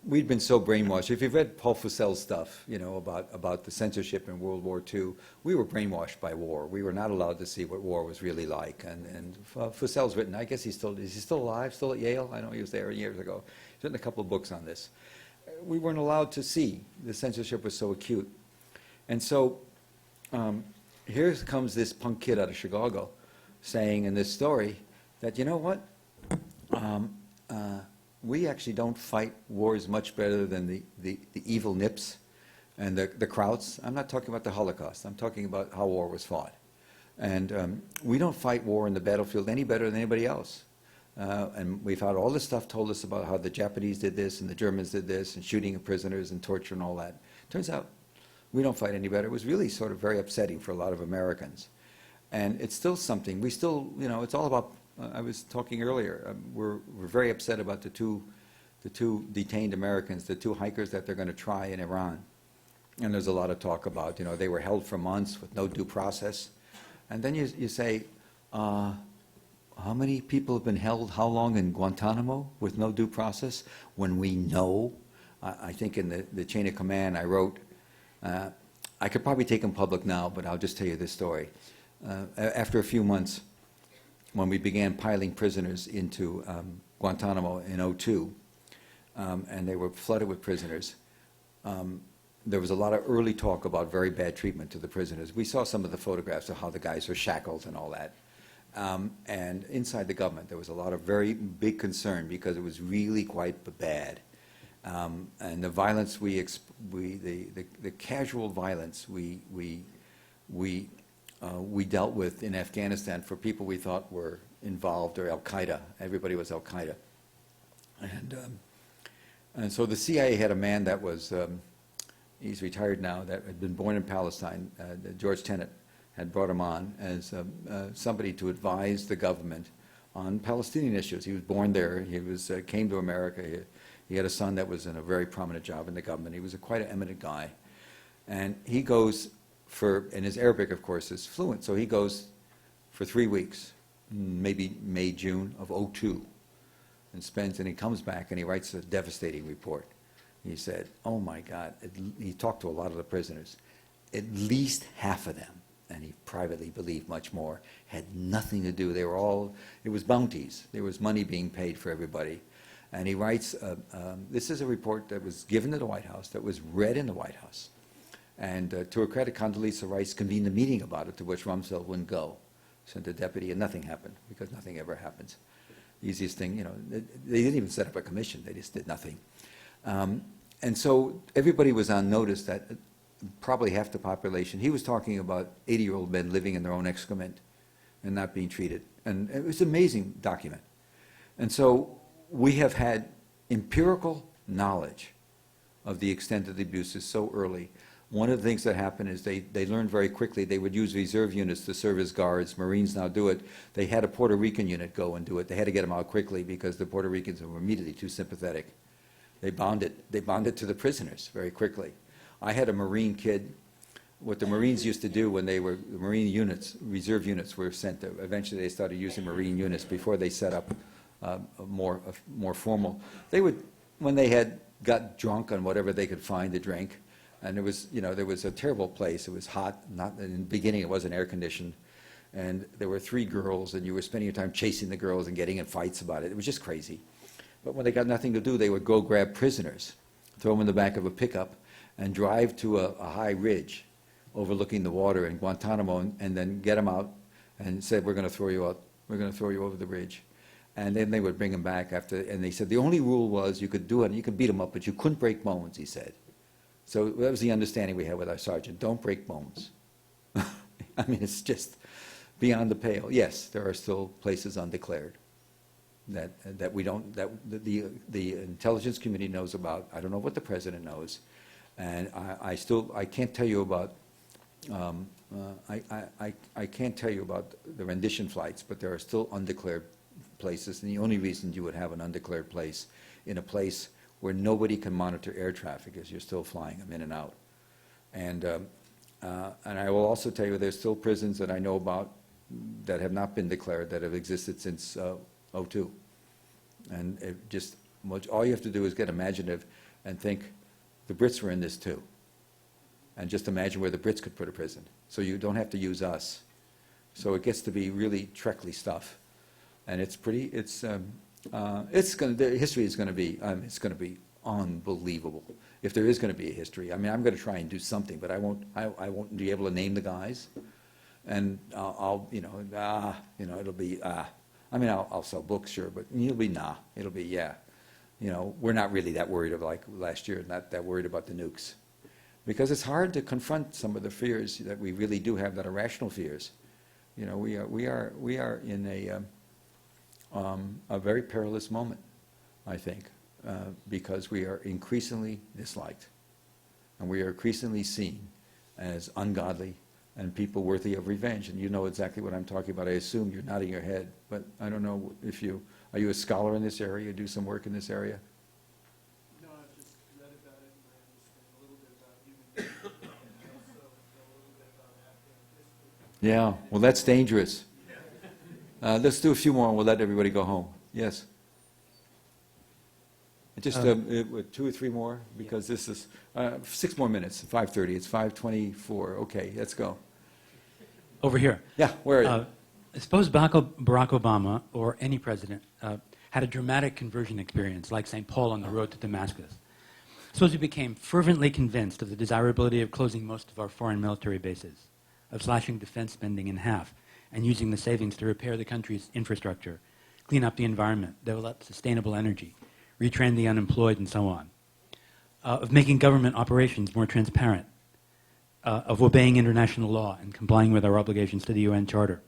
we'd been so brainwashed. If you've read Paul Fussell's stuff, about the censorship in World War II, we were brainwashed by war. We were not allowed to see what war was really like. And Fussell's written, I guess is he still alive, still at Yale? I know he was there years ago. He's written a couple of books on this. We weren't allowed to see. The censorship was so acute. And so here comes this punk kid out of Chicago saying in this story that, you know what? We actually don't fight wars much better than the evil Nips and the Krauts. I'm not talking about the Holocaust. I'm talking about how war was fought. And we don't fight war in the battlefield any better than anybody else. And we've had all this stuff told us about how the Japanese did this and the Germans did this and shooting of prisoners and torture and all that. Turns out we don't fight any better. It was really sort of very upsetting for a lot of Americans. And it's still something. We still, it's all about I was talking earlier, we're very upset about the two detained Americans, the two hikers that they're going to try in Iran. And there's a lot of talk about, they were held for months with no due process. And then you say, how many people have been held, how long in Guantanamo with no due process? When we know, I think in the chain of command I wrote, I could probably take them public now, but I'll just tell you this story. After a few months, when we began piling prisoners into Guantanamo in 2002, and they were flooded with prisoners, there was a lot of early talk about very bad treatment to the prisoners. We saw some of the photographs of how the guys were shackled and all that. And inside the government, there was a lot of very big concern because it was really quite bad. And the violence the casual violence we dealt with in Afghanistan for people we thought were involved, or Al-Qaeda. Everybody was Al-Qaeda. And so the CIA had a man that was, he's retired now, that had been born in Palestine. George Tenet had brought him on as somebody to advise the government on Palestinian issues. He was born there. He came to America. He had a son that was in a very prominent job in the government. He was quite an eminent guy. And he goes and his Arabic, of course, is fluent, so he goes for 3 weeks, maybe May, June of 2002, and he comes back and he writes a devastating report. He said, oh my God, he talked to a lot of the prisoners. At least half of them, and he privately believed much more, had nothing to do. It was bounties. There was money being paid for everybody. And he writes, this is a report that was given to the White House, that was read in the White House. And to her credit, Condoleezza Rice convened a meeting about it, to which Rumsfeld wouldn't go. Sent a deputy, and nothing happened, because nothing ever happens. Easiest thing, they didn't even set up a commission. They just did nothing. And so everybody was on notice that probably half the population, he was talking about 80-year-old men living in their own excrement and not being treated. And it was an amazing document. And so we have had empirical knowledge of the extent of the abuses so early. One of the things that happened is they learned very quickly. They would use reserve units to serve as guards. Marines now do it. They had a Puerto Rican unit go and do it. They had to get them out quickly because the Puerto Ricans were immediately too sympathetic. They bonded to the prisoners very quickly. I had a Marine kid. What the Marines used to do when the Marine units, reserve units were sent to, eventually they started using Marine units before they set up a more formal. They would, when they got drunk on whatever they could find to drink, and there was a terrible place. It was hot. In the beginning, it wasn't air conditioned, and there were 3 girls, and you were spending your time chasing the girls and getting in fights about it. It was just crazy. But when they got nothing to do, they would go grab prisoners, throw them in the back of a pickup, and drive to a high ridge overlooking the water in Guantanamo, and then get them out and said, we're going to throw you out. We're going to throw you over the ridge. And then they would bring them back after, and they said the only rule was you could do it, you could beat them up, but you couldn't break bones, he said. So that was the understanding we had with our sergeant. Don't break bones. I mean, it's just beyond the pale. Yes, there are still places undeclared that we don't, that the intelligence community knows about. I don't know what the president knows. And I can't tell you about, I can't tell you about the rendition flights, but there are still undeclared places. And the only reason you would have an undeclared place in a place where nobody can monitor air traffic is you're still flying them in and out. And I will also tell you there's still prisons that I know about that have not been declared, that have existed since 2002. And all you have to do is get imaginative and think, the Brits were in this too. And just imagine where the Brits could put a prison. So you don't have to use us. So it gets to be really Trekly stuff. And it's pretty, the history is going to be, it's going to be unbelievable. If there is going to be a history, I mean, I'm going to try and do something, but I won't be able to name the guys. And it'll be, I mean, I'll sell books, sure, but it'll be it'll be, yeah. We're not really that worried about, like last year, not that worried about the nukes. Because it's hard to confront some of the fears that we really do have that are rational fears. We are in a very perilous moment, I think, because we are increasingly disliked. And we are increasingly seen as ungodly, and people worthy of revenge. And you know exactly what I'm talking about. I assume you're nodding your head, but I don't know if you, are you a scholar in this area, do some work in this area? No, I've just read about it, and I understand a little bit about human beings, and also know a little bit about Afghan history. Yeah, well, that's dangerous. Let's do a few more and we'll let everybody go home. Yes? Just 2 or 3 more, because this is 6 more minutes, 5:30, it's 5:24. Okay, let's go. Over here. Yeah, where are you? Suppose Barack Obama, or any president, had a dramatic conversion experience like St. Paul on the road to Damascus. Suppose he became fervently convinced of the desirability of closing most of our foreign military bases, of slashing defense spending in half, and using the savings to repair the country's infrastructure, clean up the environment, develop sustainable energy, retrain the unemployed, and so on, of making government operations more transparent, of obeying international law and complying with our obligations to the UN Charter.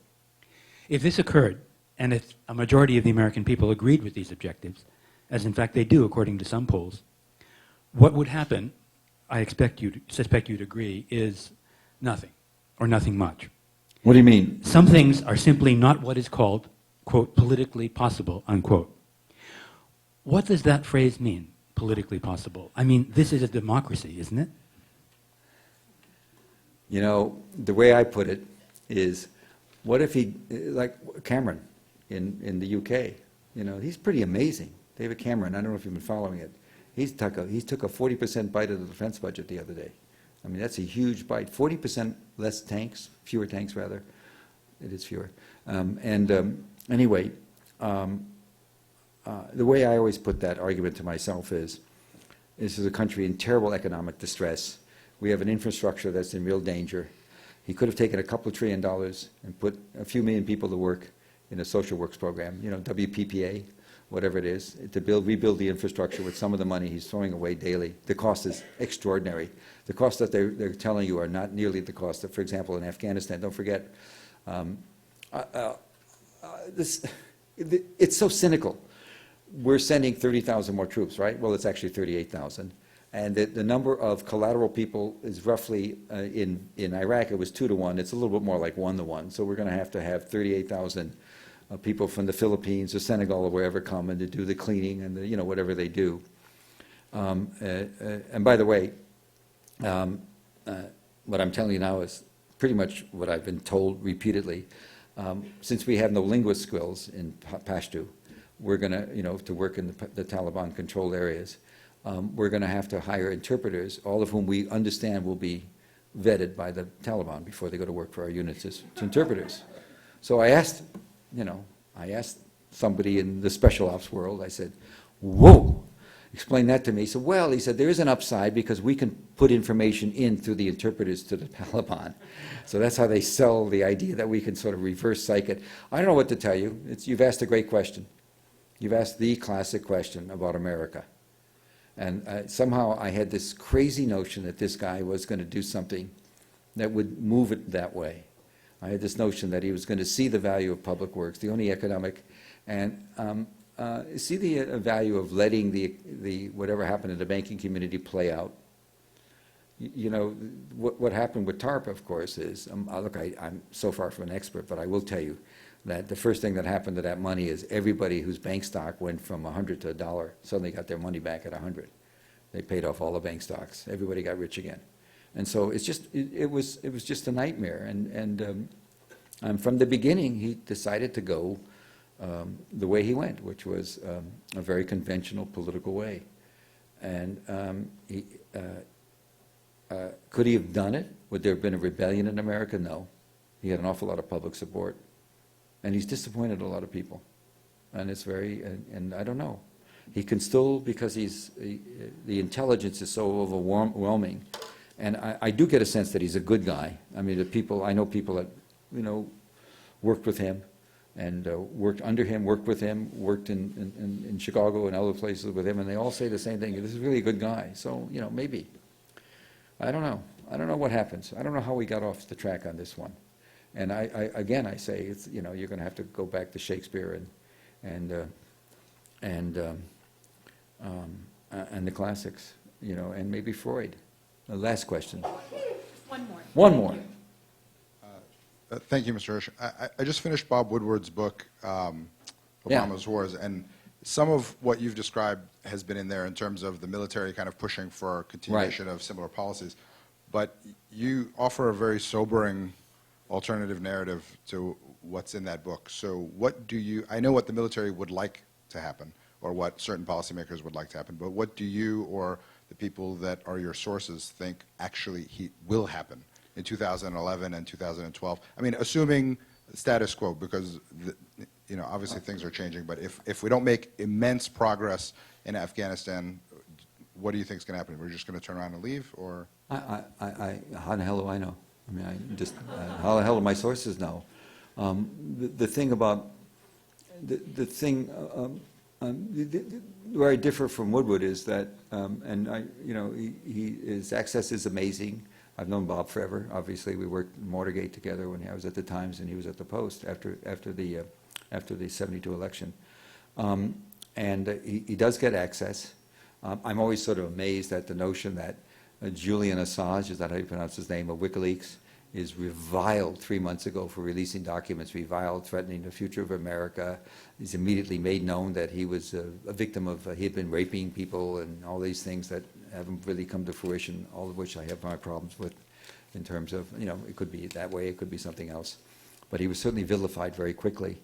If this occurred, and if a majority of the American people agreed with these objectives, as in fact they do according to some polls, what would happen, I suspect you'd agree, is nothing, or nothing much. What do you mean? Some things are simply not what is called, quote, politically possible, unquote. What does that phrase mean, politically possible? I mean, this is a democracy, isn't it? You know, the way I put it is, what if he, like Cameron in the UK, you know, he's pretty amazing. David Cameron, I don't know if you've been following it. He took a 40% bite of the defense budget the other day. I mean, that's a huge bite. 40% less tanks, fewer tanks rather. It is fewer. Anyway, the way I always put that argument to myself is, this is a country in terrible economic distress. We have an infrastructure that's in real danger. He could have taken a couple of $1 trillion and put a few million people to work in a social works program, you know, WPPA, whatever it is, to rebuild the infrastructure with some of the money he's throwing away daily. The cost is extraordinary. The costs that they're telling you are not nearly the cost of, for example, in Afghanistan. Don't forget, it's so cynical. We're sending 30,000 more troops, right? Well, it's actually 38,000. And the number of collateral people is roughly, in Iraq, it was 2 to 1. It's a little bit more like 1 to 1. So we're going to have 38,000 people from the Philippines or Senegal or wherever come and to do the cleaning and the, you know, whatever they do. And by the way, what I'm telling you now is pretty much what I've been told repeatedly. Since we have no linguist skills in Pashto, we're going to, you know, to work in the Taliban-controlled areas, we're going to have to hire interpreters, all of whom we understand will be vetted by the Taliban before they go to work for our units as interpreters. So I asked somebody in the special ops world, I said, whoa, explain that to me. He said, well, he said, there is an upside because we can put information in through the interpreters to the Taliban. So that's how they sell the idea that we can sort of reverse psych it. I don't know what to tell you. You've asked a great question. You've asked the classic question about America. And somehow I had this crazy notion that this guy was going to do something that would move it that way. I had this notion that he was going to see the value of public works, the only economic, and see the value of letting the whatever happened in the banking community play out. You know, what happened with TARP, of course, is, look, I'm so far from an expert, but I will tell you that the first thing that happened to that money is everybody whose bank stock went from 100 to $1 suddenly got their money back at 100. They paid off all the bank stocks. Everybody got rich again. And so it's just, it was just a nightmare. And from the beginning, he decided to go the way he went, which was a very conventional political way. And could he have done it? Would there have been a rebellion in America? No. He had an awful lot of public support. And he's disappointed a lot of people. And it's very, and I don't know. He can still, because the intelligence is so overwhelming. And I do get a sense that he's a good guy. I mean, I know people that, you know, worked with him and worked under him, worked with him, worked in Chicago and other places with him, and they all say the same thing. This is really a good guy. So, you know, maybe. I don't know. I don't know what happens. I don't know how we got off the track on this one. And again, I say, it's, you know, you're going to have to go back to Shakespeare and the classics, you know, and maybe Freud. The last question. One more. One more. Thank you, Mr. Hersh. I just finished Bob Woodward's book, Obama's Wars, and some of what you've described has been in there in terms of the military kind of pushing for continuation of similar policies. But you offer a very sobering alternative narrative to what's in that book. So what do you, I know what the military would like to happen, or what certain policymakers would like to happen, but what do you or the people that are your sources think actually will happen in 2011 and 2012? I mean, assuming status quo, because obviously things are changing, but if we don't make immense progress in Afghanistan, what do you think is going to happen? We're just going to turn around and leave, or? How the hell do I know? I mean, how the hell do my sources know? The thing about, where I differ from Woodward is that, his access is amazing. I've known Bob forever. Obviously, we worked in Watergate together when I was at the Times and he was at the Post after the '72 election. He does get access. I'm always sort of amazed at the notion that Julian Assange, is that how you pronounce his name, of WikiLeaks, is reviled 3 months ago for releasing documents, reviled, threatening the future of America. He's immediately made known that he was a victim of, he had been raping people and all these things that haven't really come to fruition, all of which I have my problems with in terms of, it could be that way, it could be something else. But he was certainly vilified very quickly.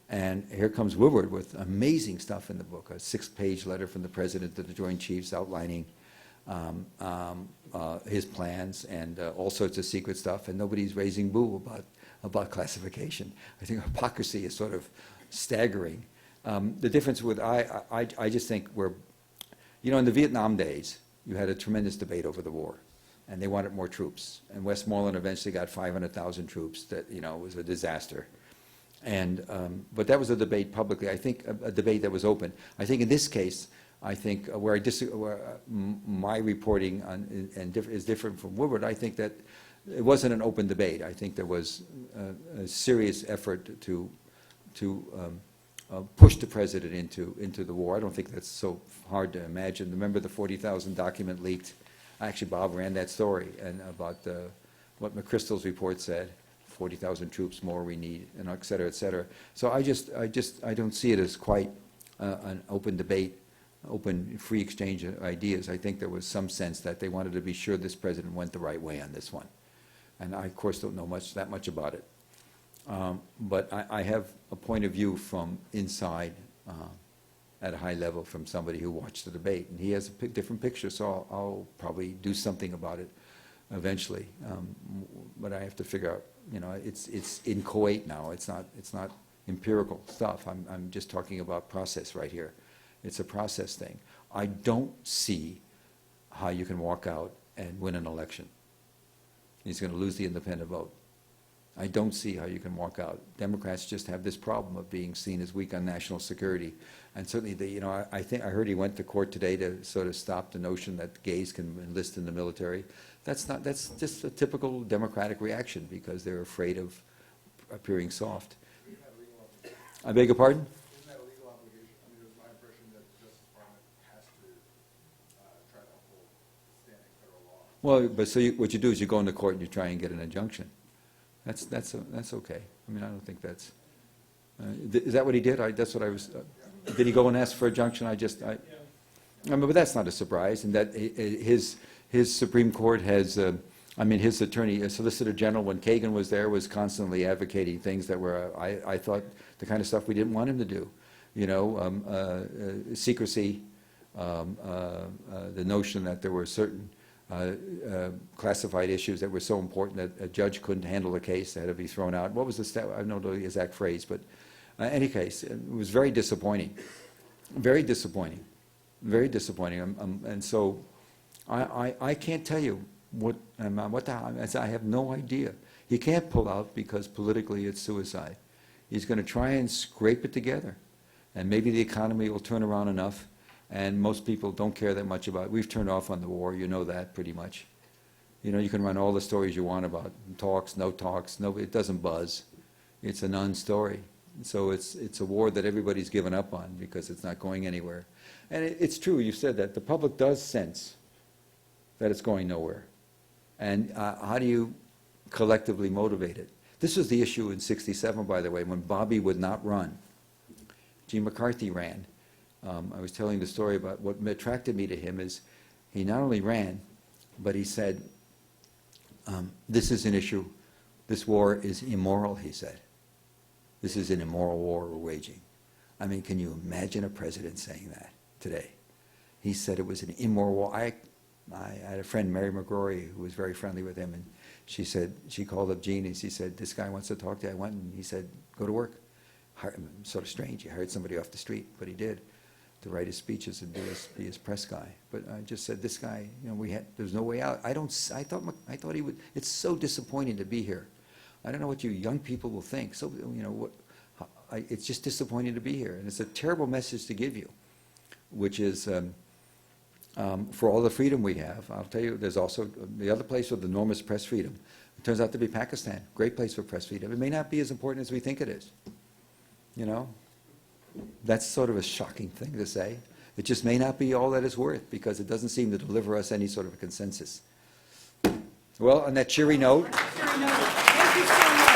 And here comes Woodward with amazing stuff in the book, a 6-page letter from the President to the Joint Chiefs outlining his plans and all sorts of secret stuff, and nobody's raising boo about classification. I think hypocrisy is sort of staggering. The difference with, I just think in the Vietnam days, you had a tremendous debate over the war, and they wanted more troops. And Westmoreland eventually got 500,000 troops that, was a disaster. But that was a debate publicly, I think a debate that was open. I think in this case, where my reporting is different from Woodward, I think that it wasn't an open debate. I think there was a serious effort to push the president into the war. I don't think that's so hard to imagine. Remember the 40,000 document leaked? Actually, Bob ran that story and about what McChrystal's report said. 40,000 troops more we need, and et cetera, et cetera. So I don't see it as quite an open debate, open, free exchange of ideas. I think there was some sense that they wanted to be sure this president went the right way on this one. And I, of course, don't know that much about it. But I have a point of view from inside at a high level from somebody who watched the debate. And he has a different picture, so I'll probably do something about it eventually. But I have to figure out, it's in Kuwait now. It's not empirical stuff. I'm just talking about process right here. It's a process thing. I don't see how you can walk out and win an election. He's going to lose the independent vote. I don't see how you can walk out. Democrats just have this problem of being seen as weak on national security. And certainly, I heard he went to court today to sort of stop the notion that gays can enlist in the military. That's just a typical Democratic reaction because they're afraid of appearing soft. I beg your pardon? Well, but so what you do is you go into court and you try and get an injunction. That's okay. I mean, I don't think that's. Is that what he did? That's what I was. Did he go and ask for injunction? I mean, but that's not a surprise. And that his Supreme Court has. His attorney, Solicitor General, when Kagan was there, was constantly advocating things that were, I thought, the kind of stuff we didn't want him to do. Secrecy, the notion that there were certain classified issues that were so important that a judge couldn't handle the case, that had to be thrown out. What was I don't know the exact phrase, but in any case, it was very disappointing. Very disappointing. Very disappointing. And so I can't tell you what I have no idea. He can't pull out because politically it's suicide. He's going to try and scrape it together. And maybe the economy will turn around enough. And most people don't care that much about it. We've turned off on the war. You know that pretty much. You can run all the stories you want about talks, no talks. No, it doesn't buzz. It's a non-story. So it's a war that everybody's given up on because it's not going anywhere. And it's true, you said that. The public does sense that it's going nowhere. And how do you collectively motivate it? This was the issue in '67, by the way, when Bobby would not run. Gene McCarthy ran. I was telling the story about what attracted me to him is he not only ran, but he said, this is an issue, this war is immoral, he said. This is an immoral war we're waging. I mean, can you imagine a president saying that today? He said it was an immoral war. I had a friend, Mary McGrory, who was very friendly with him, and she said, she called up Gene and she said, this guy wants to talk to you. I went and he said, go to work. Sort of strange, he hired somebody off the street, but he did, to write his speeches and be his press guy. But I just said, this guy, you know, there's no way out. I thought he would, it's so disappointing to be here. I don't know what you young people will think. So, you know, it's just disappointing to be here. And it's a terrible message to give you, which is, for all the freedom we have, I'll tell you, there's also the other place with enormous press freedom. It turns out to be Pakistan. Great place for press freedom. It may not be as important as we think it is. You know? That's sort of a shocking thing to say. It just may not be all that it's worth because it doesn't seem to deliver us any sort of a consensus. Well, on that cheery note. Thank you so much.